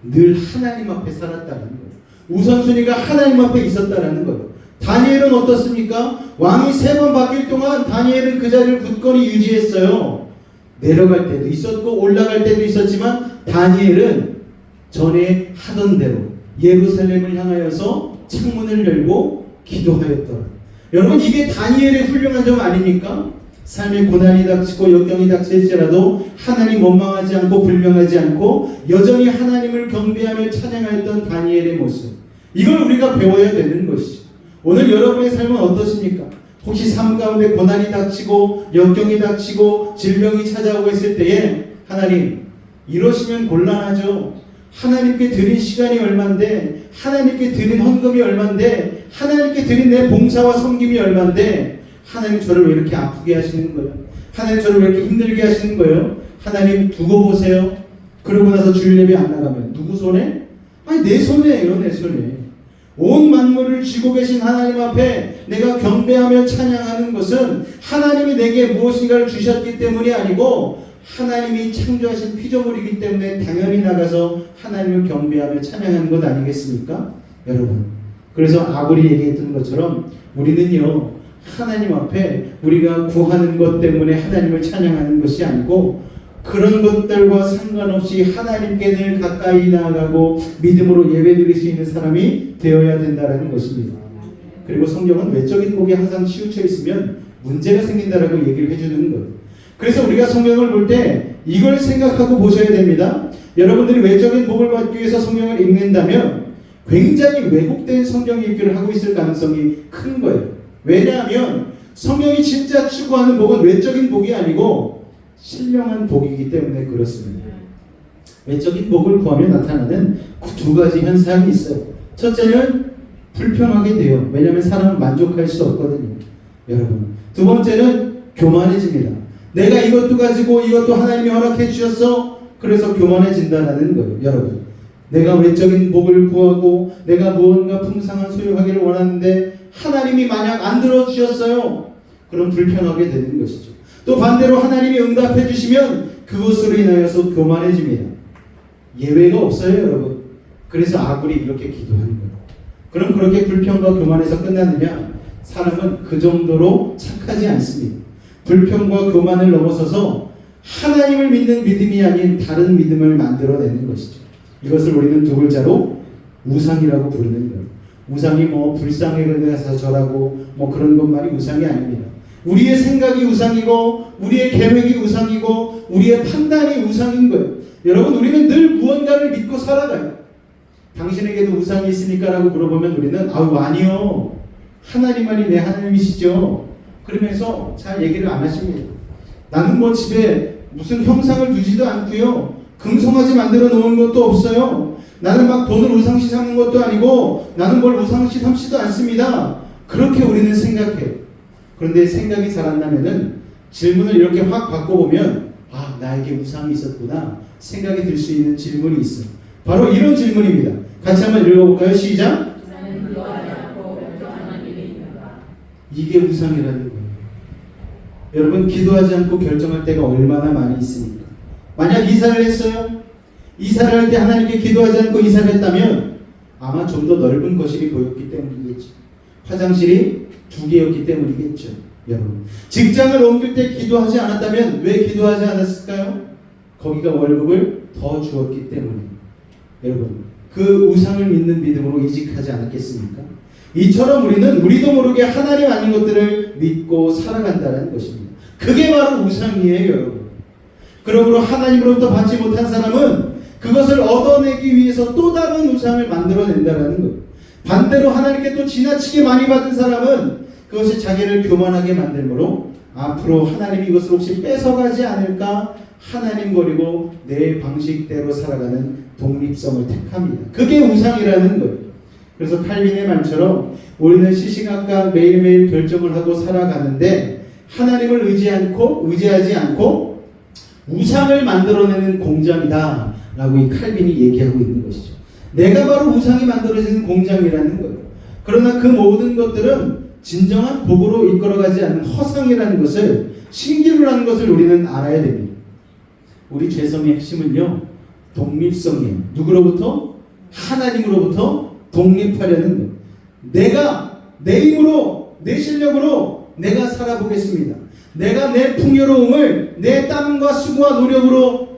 늘 하나님 앞에 살았다는 거예요. 우선순위가 하나님 앞에 있었다는 거예요. 다니엘은 어떻습니까? 왕이 3번 바뀔 동안 다니엘은 그 자리를 굳건히 유지했어요. 내려갈 때도 있었고 올라갈 때도 있었지만 다니엘은 전에 하던 대로 예루살렘을 향하여서 창문을 열고 기도하였더라. 여러분 이게 다니엘의 훌륭한 점 아닙니까? 삶의 고난이 닥치고 역경이 닥칠지라도 하나님 원망하지 않고 불명하지 않고 여전히 하나님을 경배하며 찬양하였던 다니엘의 모습, 이걸 우리가 배워야 되는 것이죠. 오늘 여러분의 삶은 어떠십니까? 혹시 삶 가운데 고난이 닥치고 역경이 닥치고 질병이 찾아오고 있을 때에 하나님 이러시면 곤란하죠. 하나님께 드린 시간이 얼만데, 하나님께 드린 헌금이 얼만데, 하나님께 드린 내 봉사와 섬김이 얼만데 하나님 저를 왜 이렇게 아프게 하시는 거예요? 하나님 저를 왜 이렇게 힘들게 하시는 거예요? 하나님 두고 보세요. 그러고 나서 주일 예배 안 나가면 누구 손에? 아니 내 손에요. 내 손에. 온 만물을 쥐고 계신 하나님 앞에 내가 경배하며 찬양하는 것은 하나님이 내게 무엇인가를 주셨기 때문이 아니고 하나님이 창조하신 피조물이기 때문에 당연히 나가서 하나님을 경배하며 찬양하는 것 아니겠습니까? 여러분 그래서 아굴이 얘기했던 것처럼 우리는요 하나님 앞에 우리가 구하는 것 때문에 하나님을 찬양하는 것이 아니고 그런 것들과 상관없이 하나님께 늘 가까이 나아가고 믿음으로 예배드릴 수 있는 사람이 되어야 된다는 것입니다. 그리고 성경은 외적인 복이 항상 치우쳐 있으면 문제가 생긴다라고 얘기를 해주는 거예요. 그래서 우리가 성경을 볼 때 이걸 생각하고 보셔야 됩니다. 여러분들이 외적인 복을 받기 위해서 성경을 읽는다면 굉장히 왜곡된 성경 읽기를 하고 있을 가능성이 큰 거예요. 왜냐하면 성경이 진짜 추구하는 복은 외적인 복이 아니고 신령한 복이기 때문에 그렇습니다. 외적인 복을 구하며 나타나는 두 가지 현상이 있어요. 첫째는 불평하게 돼요. 왜냐하면 사람은 만족할 수 없거든요. 여러분. 두 번째는 교만해집니다. 내가 이것도 가지고 이것도 하나님이 허락해 주셨어. 그래서 교만해진다는 거예요. 여러분. 내가 외적인 복을 구하고 내가 무언가 풍성한 소유하기를 원하는데 하나님이 만약 안 들어주셨어요. 그럼 불평하게 되는 것이죠. 또 반대로 하나님이 응답해 주시면 그것으로 인하여서 교만해집니다. 예외가 없어요, 여러분. 그래서 아굴이 이렇게 기도하는 거예요. 그럼 그렇게 불평과 교만에서 끝나느냐? 사람은 그 정도로 착하지 않습니다. 불평과 교만을 넘어서서 하나님을 믿는 믿음이 아닌 다른 믿음을 만들어내는 것이죠. 이것을 우리는 두 글자로 우상이라고 부르는 거예요. 우상이 뭐 불상에 대해서 절하고 뭐 그런 것만이 우상이 아닙니다. 우리의 생각이 우상이고 우리의 계획이 우상이고 우리의 판단이 우상인 거예요. 여러분 우리는 늘 무언가를 믿고 살아가요. 당신에게도 우상이 있습니까? 라고 물어보면 우리는 아니요. 하나님만이 내 하나님이시죠. 그러면서 잘 얘기를 안 하십니다. 나는 뭐 집에 무슨 형상을 두지도 않고요. 금송아지 만들어 놓은 것도 없어요. 나는 막 돈을 우상시 삼는 것도 아니고 나는 뭘 우상시 삼지도 않습니다. 그렇게 우리는 생각해요. 그런데 생각이 잘 안 나면은 질문을 이렇게 확 바꿔보면 나에게 우상이 있었구나 생각이 들 수 있는 질문이 있어요. 바로 이런 질문입니다. 같이 한번 읽어볼까요? 시작. 이게 우상이라는 거예요. 여러분 기도하지 않고 결정할 때가 얼마나 많이 있습니까? 만약 이사를 했어요. 이사를 할 때 하나님께 기도하지 않고 이사를 했다면 아마 좀 더 넓은 거실이 보였기 때문이겠죠. 화장실이 2개였기 때문이겠죠. 여러분 직장을 옮길 때 기도하지 않았다면 왜 기도하지 않았을까요? 거기가 월급을 더 주었기 때문에. 여러분 그 우상을 믿는 믿음으로 이직하지 않았겠습니까? 이처럼 우리도 모르게 하나님 아닌 것들을 믿고 살아간다는 것입니다. 그게 바로 우상이에요. 여러분 그러므로 하나님으로부터 받지 못한 사람은 그것을 얻어내기 위해서 또 다른 우상을 만들어낸다라는 거예요. 반대로 하나님께 또 지나치게 많이 받은 사람은 그것이 자기를 교만하게 만들므로 앞으로 하나님이 이것을 혹시 뺏어가지 않을까 하나님 버리고 내 방식대로 살아가는 독립성을 택합니다. 그게 우상이라는 거예요. 그래서 칼빈의 말처럼 우리는 시시각각 매일매일 결정을 하고 살아가는데 하나님을 의지하지 않고 우상을 만들어내는 공장이다 라고 이 칼빈이 얘기하고 있는 것이죠. 내가 바로 우상이 만들어지는 공장이라는 거예요. 그러나 그 모든 것들은 진정한 복으로 이끌어가지 않는 허상이라는 것을, 신기루라는 것을 우리는 알아야 됩니다. 우리 죄성의 핵심은요, 독립성이에요. 누구로부터? 하나님으로부터 독립하려는 거예요. 내가 내 힘으로, 내 실력으로 내가 살아보겠습니다. 내가 내 풍요로움을 내 땀과 수고와 노력으로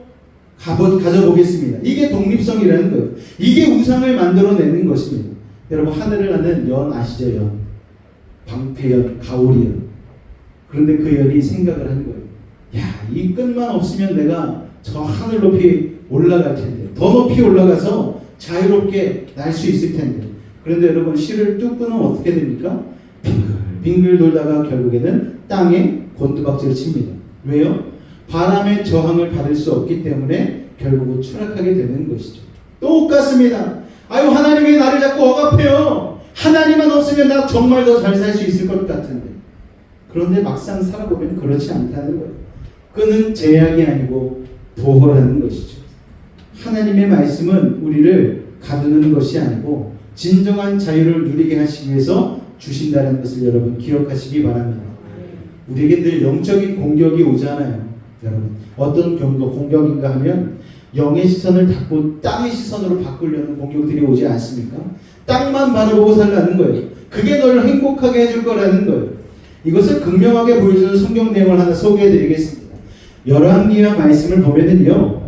가져보겠습니다. 이게 독립성이라는 거예요. 이게 우상을 만들어내는 것입니다. 여러분, 하늘을 나는 연 아시죠? 연. 방패연, 가오리연. 그런데 그 연이 생각을 한 거예요. 야, 이 끈만 없으면 내가 저 하늘 높이 올라갈 텐데, 더 높이 올라가서 자유롭게 날 수 있을 텐데. 그런데 여러분, 실을 뚝 끊으면 어떻게 됩니까? 빙글 돌다가 결국에는 땅에 곤두박질을 칩니다. 왜요? 바람의 저항을 받을 수 없기 때문에 결국은 추락하게 되는 것이죠. 똑같습니다. 아유, 하나님이 왜 나를 자꾸 억압해요? 하나님만 없으면 나 정말 더 잘 살 수 있을 것 같은데. 그런데 막상 살아보면 그렇지 않다는 거예요. 끈은 제약이 아니고 보호라는 것이죠. 하나님의 말씀은 우리를 가두는 것이 아니고 진정한 자유를 누리게 하시기 위해서 주신다는 것을 여러분 기억하시기 바랍니다. 우리에게 늘 영적인 공격이 오잖아요. 여러분, 어떤 공격인가 하면 영의 시선을 닫고 땅의 시선으로 바꾸려는 공격들이 오지 않습니까? 땅만 바라보고 살라는 거예요. 그게 너를 행복하게 해줄 거라는 거예요. 이것을 극명하게 보여주는 성경 내용을 하나 소개해드리겠습니다. 열왕기하 말씀을 보면은요,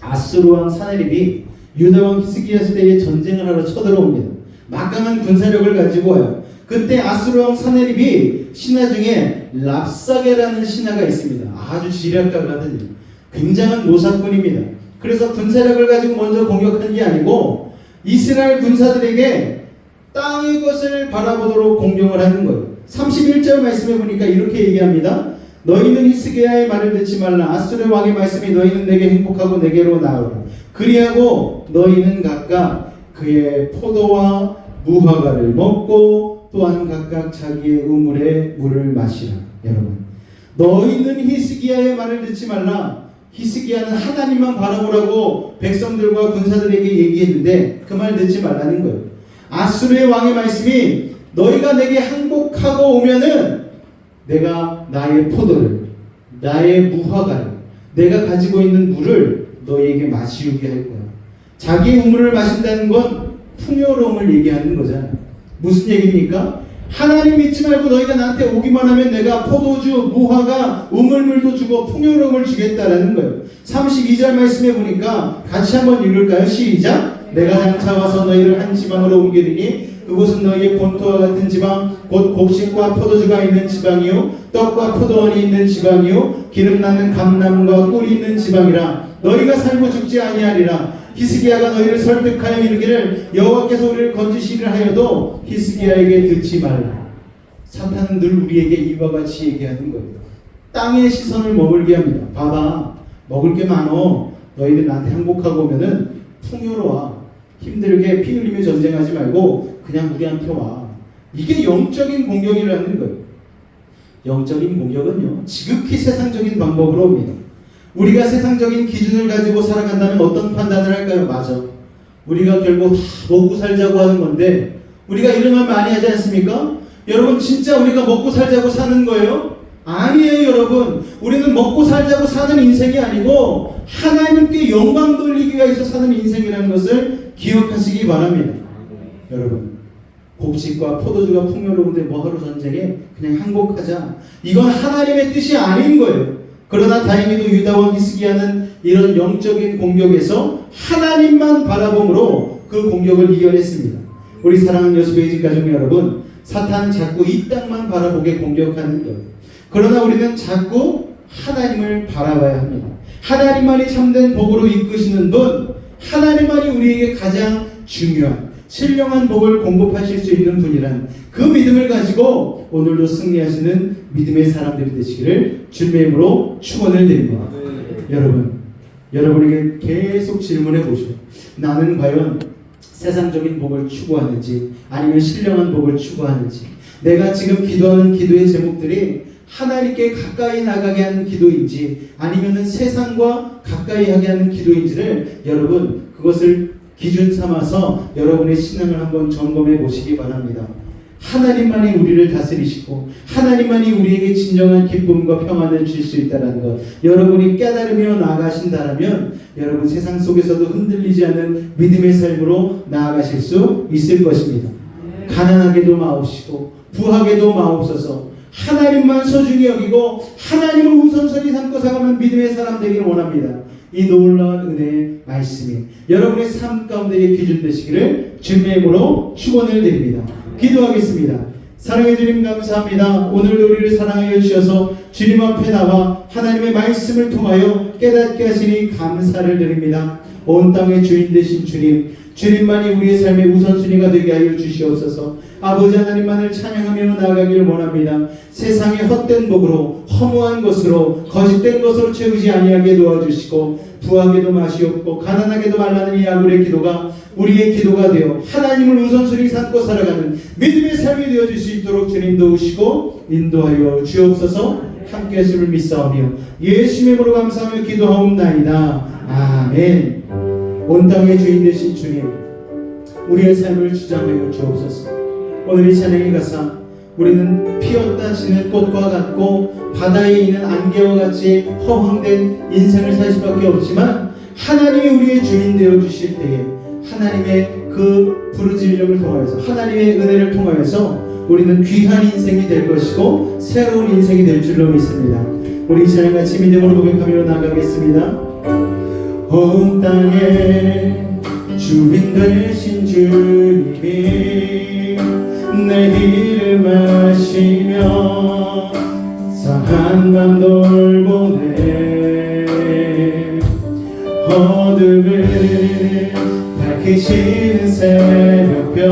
아수르 왕 사네립이 유다 왕 히스기야 시대에 전쟁을 하러 쳐들어옵니다. 막강한 군사력을 가지고 와요. 그때 아수르 왕 사네립이 신하 중에 랍사게라는 신하가 있습니다. 아주 지략가거든요. 굉장한 노사꾼입니다. 그래서 군사력을 가지고 먼저 공격한 게 아니고 이스라엘 군사들에게 땅의 것을 바라보도록 공격을 하는 거예요. 31절 말씀해 보니까 이렇게 얘기합니다. 너희는 히스기야의 말을 듣지 말라. 아수르 왕의 말씀이 너희는 내게 행복하고 내게로 나오라. 그리하고 너희는 각각 그의 포도와 무화과를 먹고 또한 각각 자기의 우물의 물을 마시라. 여러분, 너희는 히스기야의 말을 듣지 말라. 히스기야는 하나님만 바라보라고 백성들과 군사들에게 얘기했는데 그 말 듣지 말라는 거예요. 아수르의 왕의 말씀이 너희가 내게 항복하고 오면은 내가 나의 포도를, 나의 무화과를, 내가 가지고 있는 물을 너희에게 마시우게 할 거야. 자기의 우물을 마신다는 건 풍요로움을 얘기하는 거잖아요. 무슨 얘기입니까? 하나님 믿지 말고 너희가 나한테 오기만 하면 내가 포도주, 무화과, 우물물도 주고 풍요로움을 주겠다라는 거예요. 32절 말씀해 보니까 같이 한번 읽을까요? 시작! 내가 장차 와서 너희를 한 지방으로 옮기리니 그곳은 너희의 본토와 같은 지방, 곧 곡식과 포도주가 있는 지방이요 떡과 포도원이 있는 지방이요 기름 나는 감람과 꿀이 있는 지방이라. 너희가 살고 죽지 아니하리라. 히스기야가 너희를 설득하여 이르기를 여호와께서 우리를 건지시리라 하여도 히스기야에게 듣지 말라. 사탄은 늘 우리에게 이와 같이 얘기하는 거예요. 땅의 시선을 머물게 합니다. 봐봐, 먹을 게 많어. 너희들 나한테 항복하고 오면은 풍요로워. 힘들게 피 흘리며 전쟁하지 말고 그냥 우리한테 와. 이게 영적인 공격이라는 거예요. 영적인 공격은요, 지극히 세상적인 방법으로 옵니다. 우리가 세상적인 기준을 가지고 살아간다면 어떤 판단을 할까요? 맞아, 우리가 결국 다 먹고 살자고 하는 건데 우리가 이런 말 많이 하지 않습니까? 여러분, 진짜 우리가 먹고 살자고 사는 거예요? 아니에요. 여러분, 우리는 먹고 살자고 사는 인생이 아니고 하나님께 영광 돌리기 위해서 사는 인생이라는 것을 기억하시기 바랍니다. 여러분, 곡식과 포도주가 풍요로운데 뭐하러 전쟁에? 그냥 항복하자. 이건 하나님의 뜻이 아닌 거예요. 그러나 다행히도 유다 왕 히스기야는 이런 영적인 공격에서 하나님만 바라봄으로 그 공격을 이겨냈습니다. 우리 사랑하는 여수베이직 가족 여러분, 사탄은 자꾸 이 땅만 바라보게 공격하는 거예요. 그러나 우리는 자꾸 하나님을 바라봐야 합니다. 하나님만이 참된 복으로 이끄시는 분, 하나님만이 우리에게 가장 중요한 신령한 복을 공급하실 수 있는 분이란 그 믿음을 가지고 오늘도 승리하시는 믿음의 사람들이 되시기를 주님의 이름으로 축원을 드립니다. 여러분에게 계속 질문해 보시오. 나는 과연 세상적인 복을 추구하는지 아니면 신령한 복을 추구하는지, 내가 지금 기도하는 기도의 제목들이 하나님께 가까이 나가게 하는 기도인지 아니면 세상과 가까이 하게 하는 기도인지를 여러분 그것을 기준 삼아서 여러분의 신앙을 한번 점검해 보시기 바랍니다. 하나님만이 우리를 다스리시고 하나님만이 우리에게 진정한 기쁨과 평안을 줄 수 있다는 것 여러분이 깨달으며 나아가신다면 여러분 세상 속에서도 흔들리지 않는 믿음의 삶으로 나아가실 수 있을 것입니다. 가난하게도 마옵시고 부하게도 마옵소서. 하나님만 소중히 여기고 하나님을 우선순위 삼고 살아가는 믿음의 사람 되기를 원합니다. 이 놀라운 은혜의 말씀이 여러분의 삶 가운데에 기준 되시기를 주님의 이름으로 축원을 드립니다. 기도하겠습니다. 사랑해 주님 감사합니다. 오늘도 우리를 사랑하여 주셔서 주님 앞에 나와 하나님의 말씀을 통하여 깨닫게 하시니 감사를 드립니다. 온 땅의 주인 되신 주님, 주님만이 우리의 삶의 우선순위가 되게 하여 주시옵소서. 아버지 하나님만을 찬양하며 나아가기를 원합니다. 세상의 헛된 복으로 허무한 것으로 거짓된 것으로 채우지 아니하게 도와주시고 부하게도 맛이 없고 가난하게도 말라는 이 아굴의 기도가 우리의 기도가 되어 하나님을 우선순위 삼고 살아가는 믿음의 삶이 되어질 수 있도록 주님 도우시고 인도하여 주옵소서. 함께 하심을 믿사오며 예수님의 이름으로 감사하며 기도하옵나이다. 아멘. 온 땅의 주인 되신 주님, 우리의 삶을 주장하여 주옵소서. 오늘 이 찬양의 가사, 우리는 피었다 지는 꽃과 같고 바다에 있는 안개와 같이 허황된 인생을 살 수밖에 없지만 하나님이 우리의 주인 되어 주실 때에 하나님의 그 부르짖음을 통하여서 하나님의 은혜를 통하여서 우리는 귀한 인생이 될 것이고 새로운 인생이 될 줄로 믿습니다. 우리 이 찬양 같이 믿음으로 고백하며 나가겠습니다. 온 땅에 주인 되신 주님이 내 이름 아시며 상한 밤 돌보네 어둠을 밝히시는 새벽별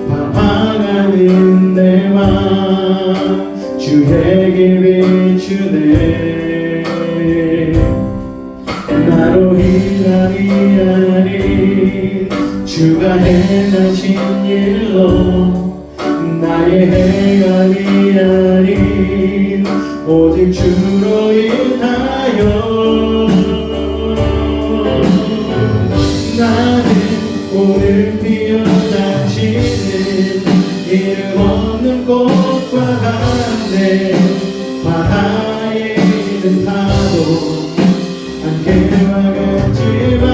방황하는 내 맘 주에게 비추네 나로 인함이 아닌 주가 행하신 일로 나의 행함이 아닌 오직 주로 인하여 나는 오늘 피어나지는 이름 없는 꽃과 같네 바다에 있는 파도 안개와 같지만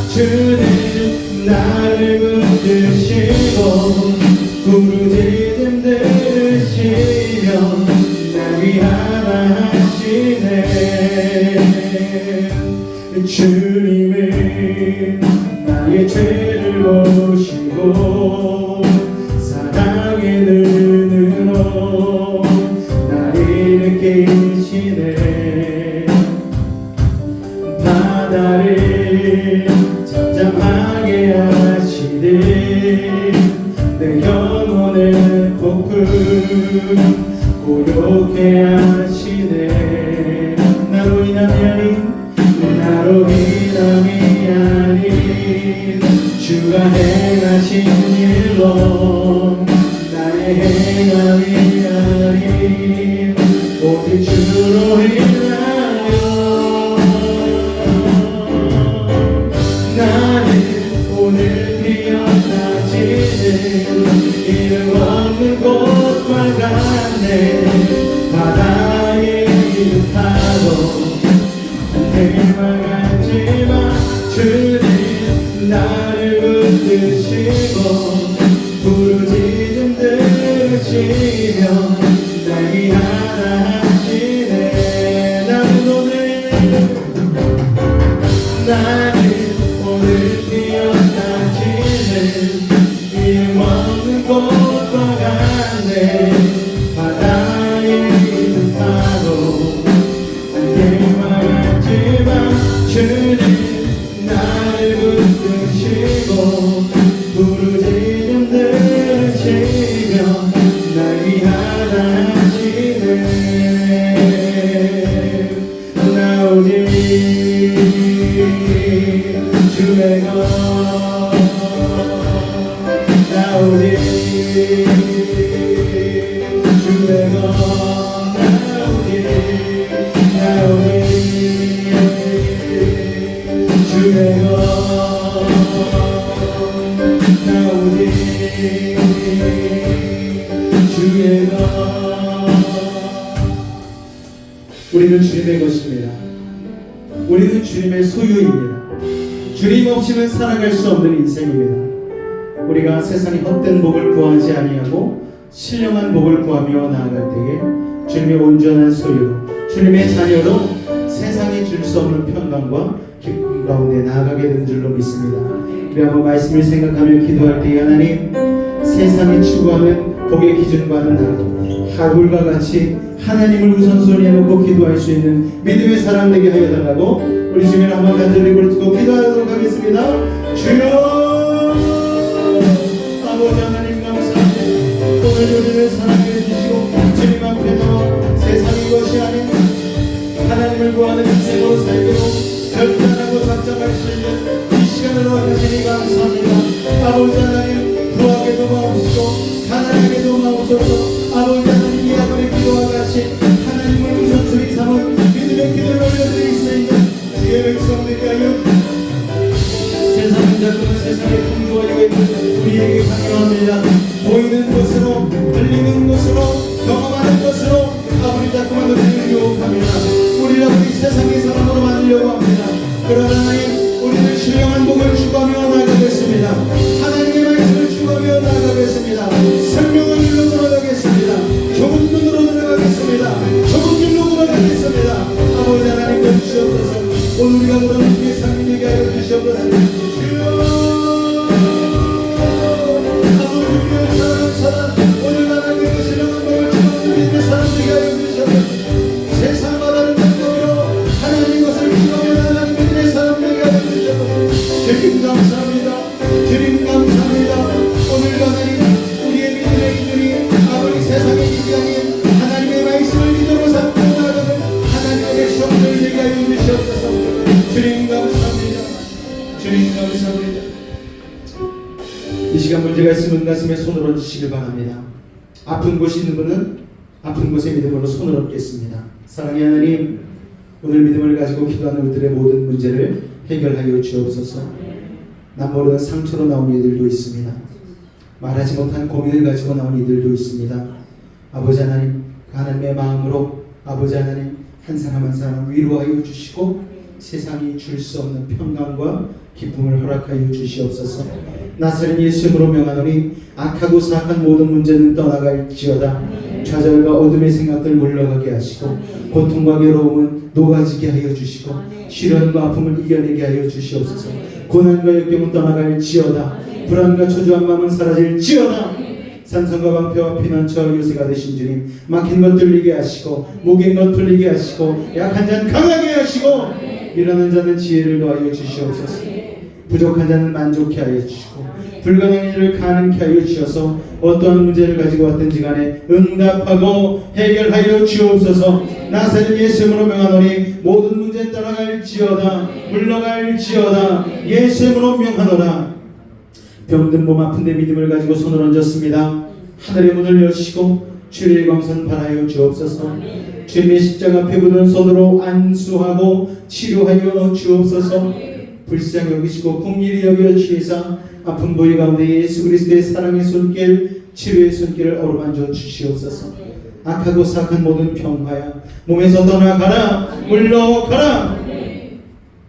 주는 나를 붙드시고 부르짖음 들으시며 날 위하다 하시네 주님은 나의 죄를 보시고 사랑의 눈으로 날 일으키시네 바다를 잠잠하게 하시듯 내 영혼의 폭풍 고요케 하시네 나로 인함이 아닌 주가 행하신 일로 나의 행함이 아닌 오직 주로 인하여 나는 오늘 피어나지는 이름 없는 꽃과 같네 바다에 있는 파도 안개와 같지만 주는 나를 붙드시고 부르짖음 들으시며 날 위하다 하시네 나는 오늘 피어나지는 이름 없는 꽃과 같네 바다에 있는 파도 안개와 주의 것 나오리 주의 것 나오리 주의 것 나오리 주의 것 우리는 주님의 것입니다. 우리는 주님의 소유입니다. 주님 없이는 살아갈 수 없는 인생입니다. 우리가 세상의 헛된 복을 구하지 아니하고 신령한 복을 구하며 나아갈 때에 주님의 온전한 소유, 주님의 자녀로 세상이 줄 수 없는 평강과 기쁨 가운데 나아가게 되는 줄로 믿습니다. 우리 한번 말씀을 생각하며 기도할 때에 하나님, 세상이 추구하는 복의 기준과는 다르고 하울과 같이 하나님을 우선순위에 놓고 기도할 수 있는 믿음의 사람 되게 하여 달라고 우리 주님을 한번 간절히 부르고 기도하도록 하겠습니다. 주여 아버지 하나님 감사합니다. 오늘 우리를 사랑해 주시고 주님 앞에 나와 세상의 것이 아닌 하나님을 구하는 인생으로 살기로 결단하고 작정할 수 있는 이 시간을 허락하시니 감사합니다. 아버지 하나님 부하게도 마옵시고 가난하게도 마옵소서. 아버지 하나님 이 아들의 기도와 같이 하나님을 우선순위 삼은 믿음의 기도를 올려드릴 수 있는 주의 백성들이 하여 세상은 자꾸는 세상에 풍조하여 있는 우리에게 강요합니다. 보이는 것으로 들리는 것으로 경험하는 것으로 아버지 자꾸만 우리를 유혹합니다. 우리를 아버지 세상의 사람으로 만들려고 합니다. 그러나 하나님 우리는 신령한 복을 추구하며 나아가겠습니다. 하나님의 말씀을 추구하며 나아가겠습니다. 생명의 길로 돌아가겠습니다. 좁은 눈으로 들어가겠습니다. 좁은 길로 돌아가겠습니다. 아버지 하나님 도와주시옵소서. 오늘 우리가 돌아오는 주의 삶이 되게 하여 주시옵소서. 주여 아버지 우리의 사랑하는 사람 오늘 나라의 신령한 복을 추구하는 믿음의 사람 되게 하여 주시옵소서. 세상과 다른 방법으로 하나님 것을 추구하며 나아가는 믿음의 사람 되게 하여 주시옵소서. 주님 감사합니다. 주님 감사합니다. 오늘도 하나님 우리의 믿음의 기준이 아버지 세상의 기준이 아닌 하나님의 말씀을 기준으로 삼고 나아가는 하나님의 백성들 되게 하여 주시옵소서. 주님 감사합니다. 주님 감사합니다. 이 시간 문제가 있으면 가슴에 손을 얹으시길 바랍니다. 아픈 곳이 있는 분은 아픈 곳에 믿음으로 손을 얹겠습니다. 사랑의 하나님, 오늘 믿음을 가지고 기도하는 우리들의 모든 문제를 해결하여 주옵소서. 남 모르는 상처로 나온 이들도 있습니다. 말하지 못한 고민을 가지고 나온 이들도 있습니다. 아버지 하나님, 하나님의 마음으로 아버지 하나님 한 사람 한 사람 위로하여 주시고 세상이 줄 수 없는 평강과 기쁨을 허락하여 주시옵소서. 나사렛 예수님으로 명하노니 악하고 사악한 모든 문제는 떠나갈지어다. 좌절과 어둠의 생각들 물러가게 하시고 고통과 괴로움은 녹아지게 하여 주시고 시련과 아픔을 이겨내게 하여 주시옵소서. 고난과 역경은 떠나갈지어다. 불안과 초조한 마음은 사라질지어다. 산성과 방패와 피난처와 요새가 되신 주님, 막힌 것 들리게 하시고 무거운 것 풀리게 하시고 약한 자는 강하게 하시고 일어나는 자는 지혜를 더하여 주시옵소서. 부족한 자는 만족케 하여 주시고 불가능한 일을 가능케 하여 주셔서 어떠한 문제를 가지고 왔든지 간에 응답하고 해결하여 주옵소서. 나사렛 예수님으로 명하노니 모든 문제 떠나갈지어다. 물러갈지어다. 예수님으로 명하노라. 병든 몸 아픈데 믿음을 가지고 손을 얹었습니다. 하늘의 문을 여시고 주의 광선 바라여 주옵소서. 주님의 십자가 앞에 붙은 손으로 안수하고 치료하여 주옵소서. 불쌍히 여기시고 긍휼히 여겨 주시사 아픈 부위 가운데 예수 그리스도의 사랑의 손길, 치료의 손길을 어루만져 주시옵소서. 악하고 사악한 모든 평화야 몸에서 떠나가라. 물러가라.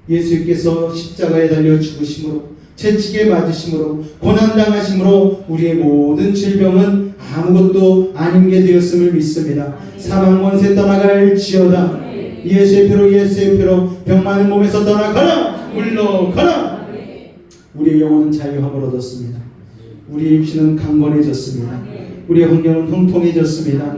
예수께서 십자가에 달려 죽으심으로 채찍에 맞으심으로 고난당하심으로 우리의 모든 질병은 아무것도 아닌 게 되었음을 믿습니다. 사망 권세 떠나갈지어다. 예수의 피로 병 많은 몸에서 떠나가라. 물러가라. 우리의 영혼은 자유함을 얻었습니다. 우리의 육신은 강건해졌습니다. 우리의 환경은 형통해졌습니다.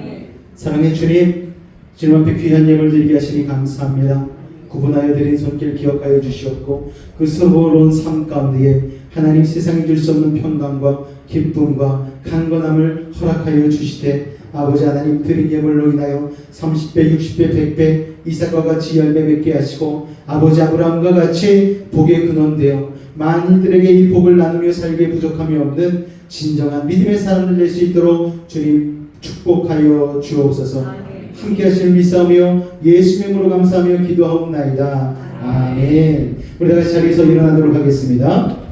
사랑의 주님, 주님 앞에 귀한 예물 드리게 하시니 감사합니다. 구분하여 드린 손길 기억하여 주시옵고 그 서러운 삶 가운데에 하나님 세상이 줄 수 없는 평강과 기쁨과 강건함을 허락하여 주시되 아버지 하나님 드린 예물로 인하여 30배, 60배, 100배 이삭과 같이 열매 맺게 하시고 아버지 아브라함과 같이 복의 근원 되어 만인들에게 이 복을 나누며 살기에 부족함이 없는 진정한 믿음의 사람을 낼 수 있도록 주님 축복하여 주옵소서. 함께 하시는 믿사오며 예수의 이름으로 감사하며 기도하옵나이다. 아멘. 우리 다 같이 자리에서 일어나도록 하겠습니다.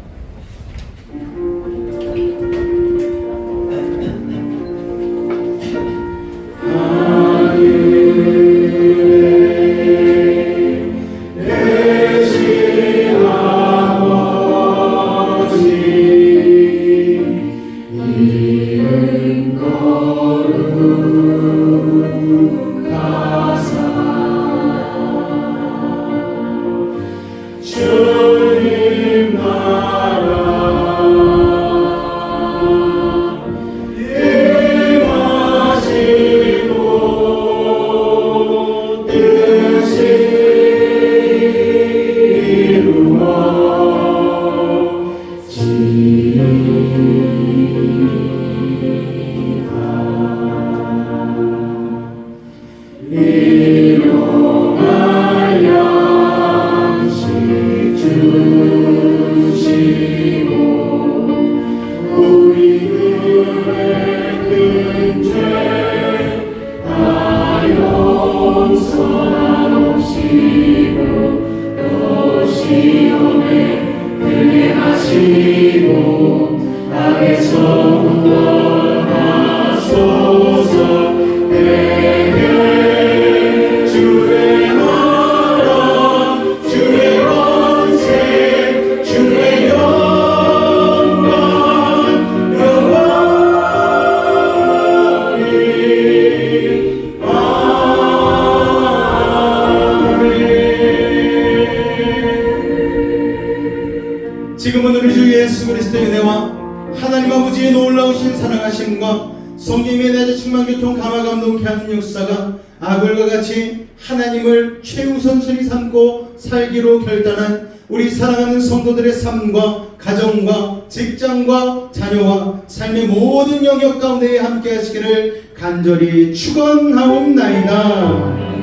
지금은 우리 주 예수 그리스도의 은혜와 하나님 아버지의 놀라우신 사랑하심과 성령의 내자 충만 교통 감화 감동케 하는 역사가 아굴과 같이 하나님을 최우선순위 삼고 살기로 결단한 우리 사랑하는 성도들의 삶과 가정과 직장과 자녀와 삶의 모든 영역 가운데 함께 하시기를 간절히 축원하옵나이다.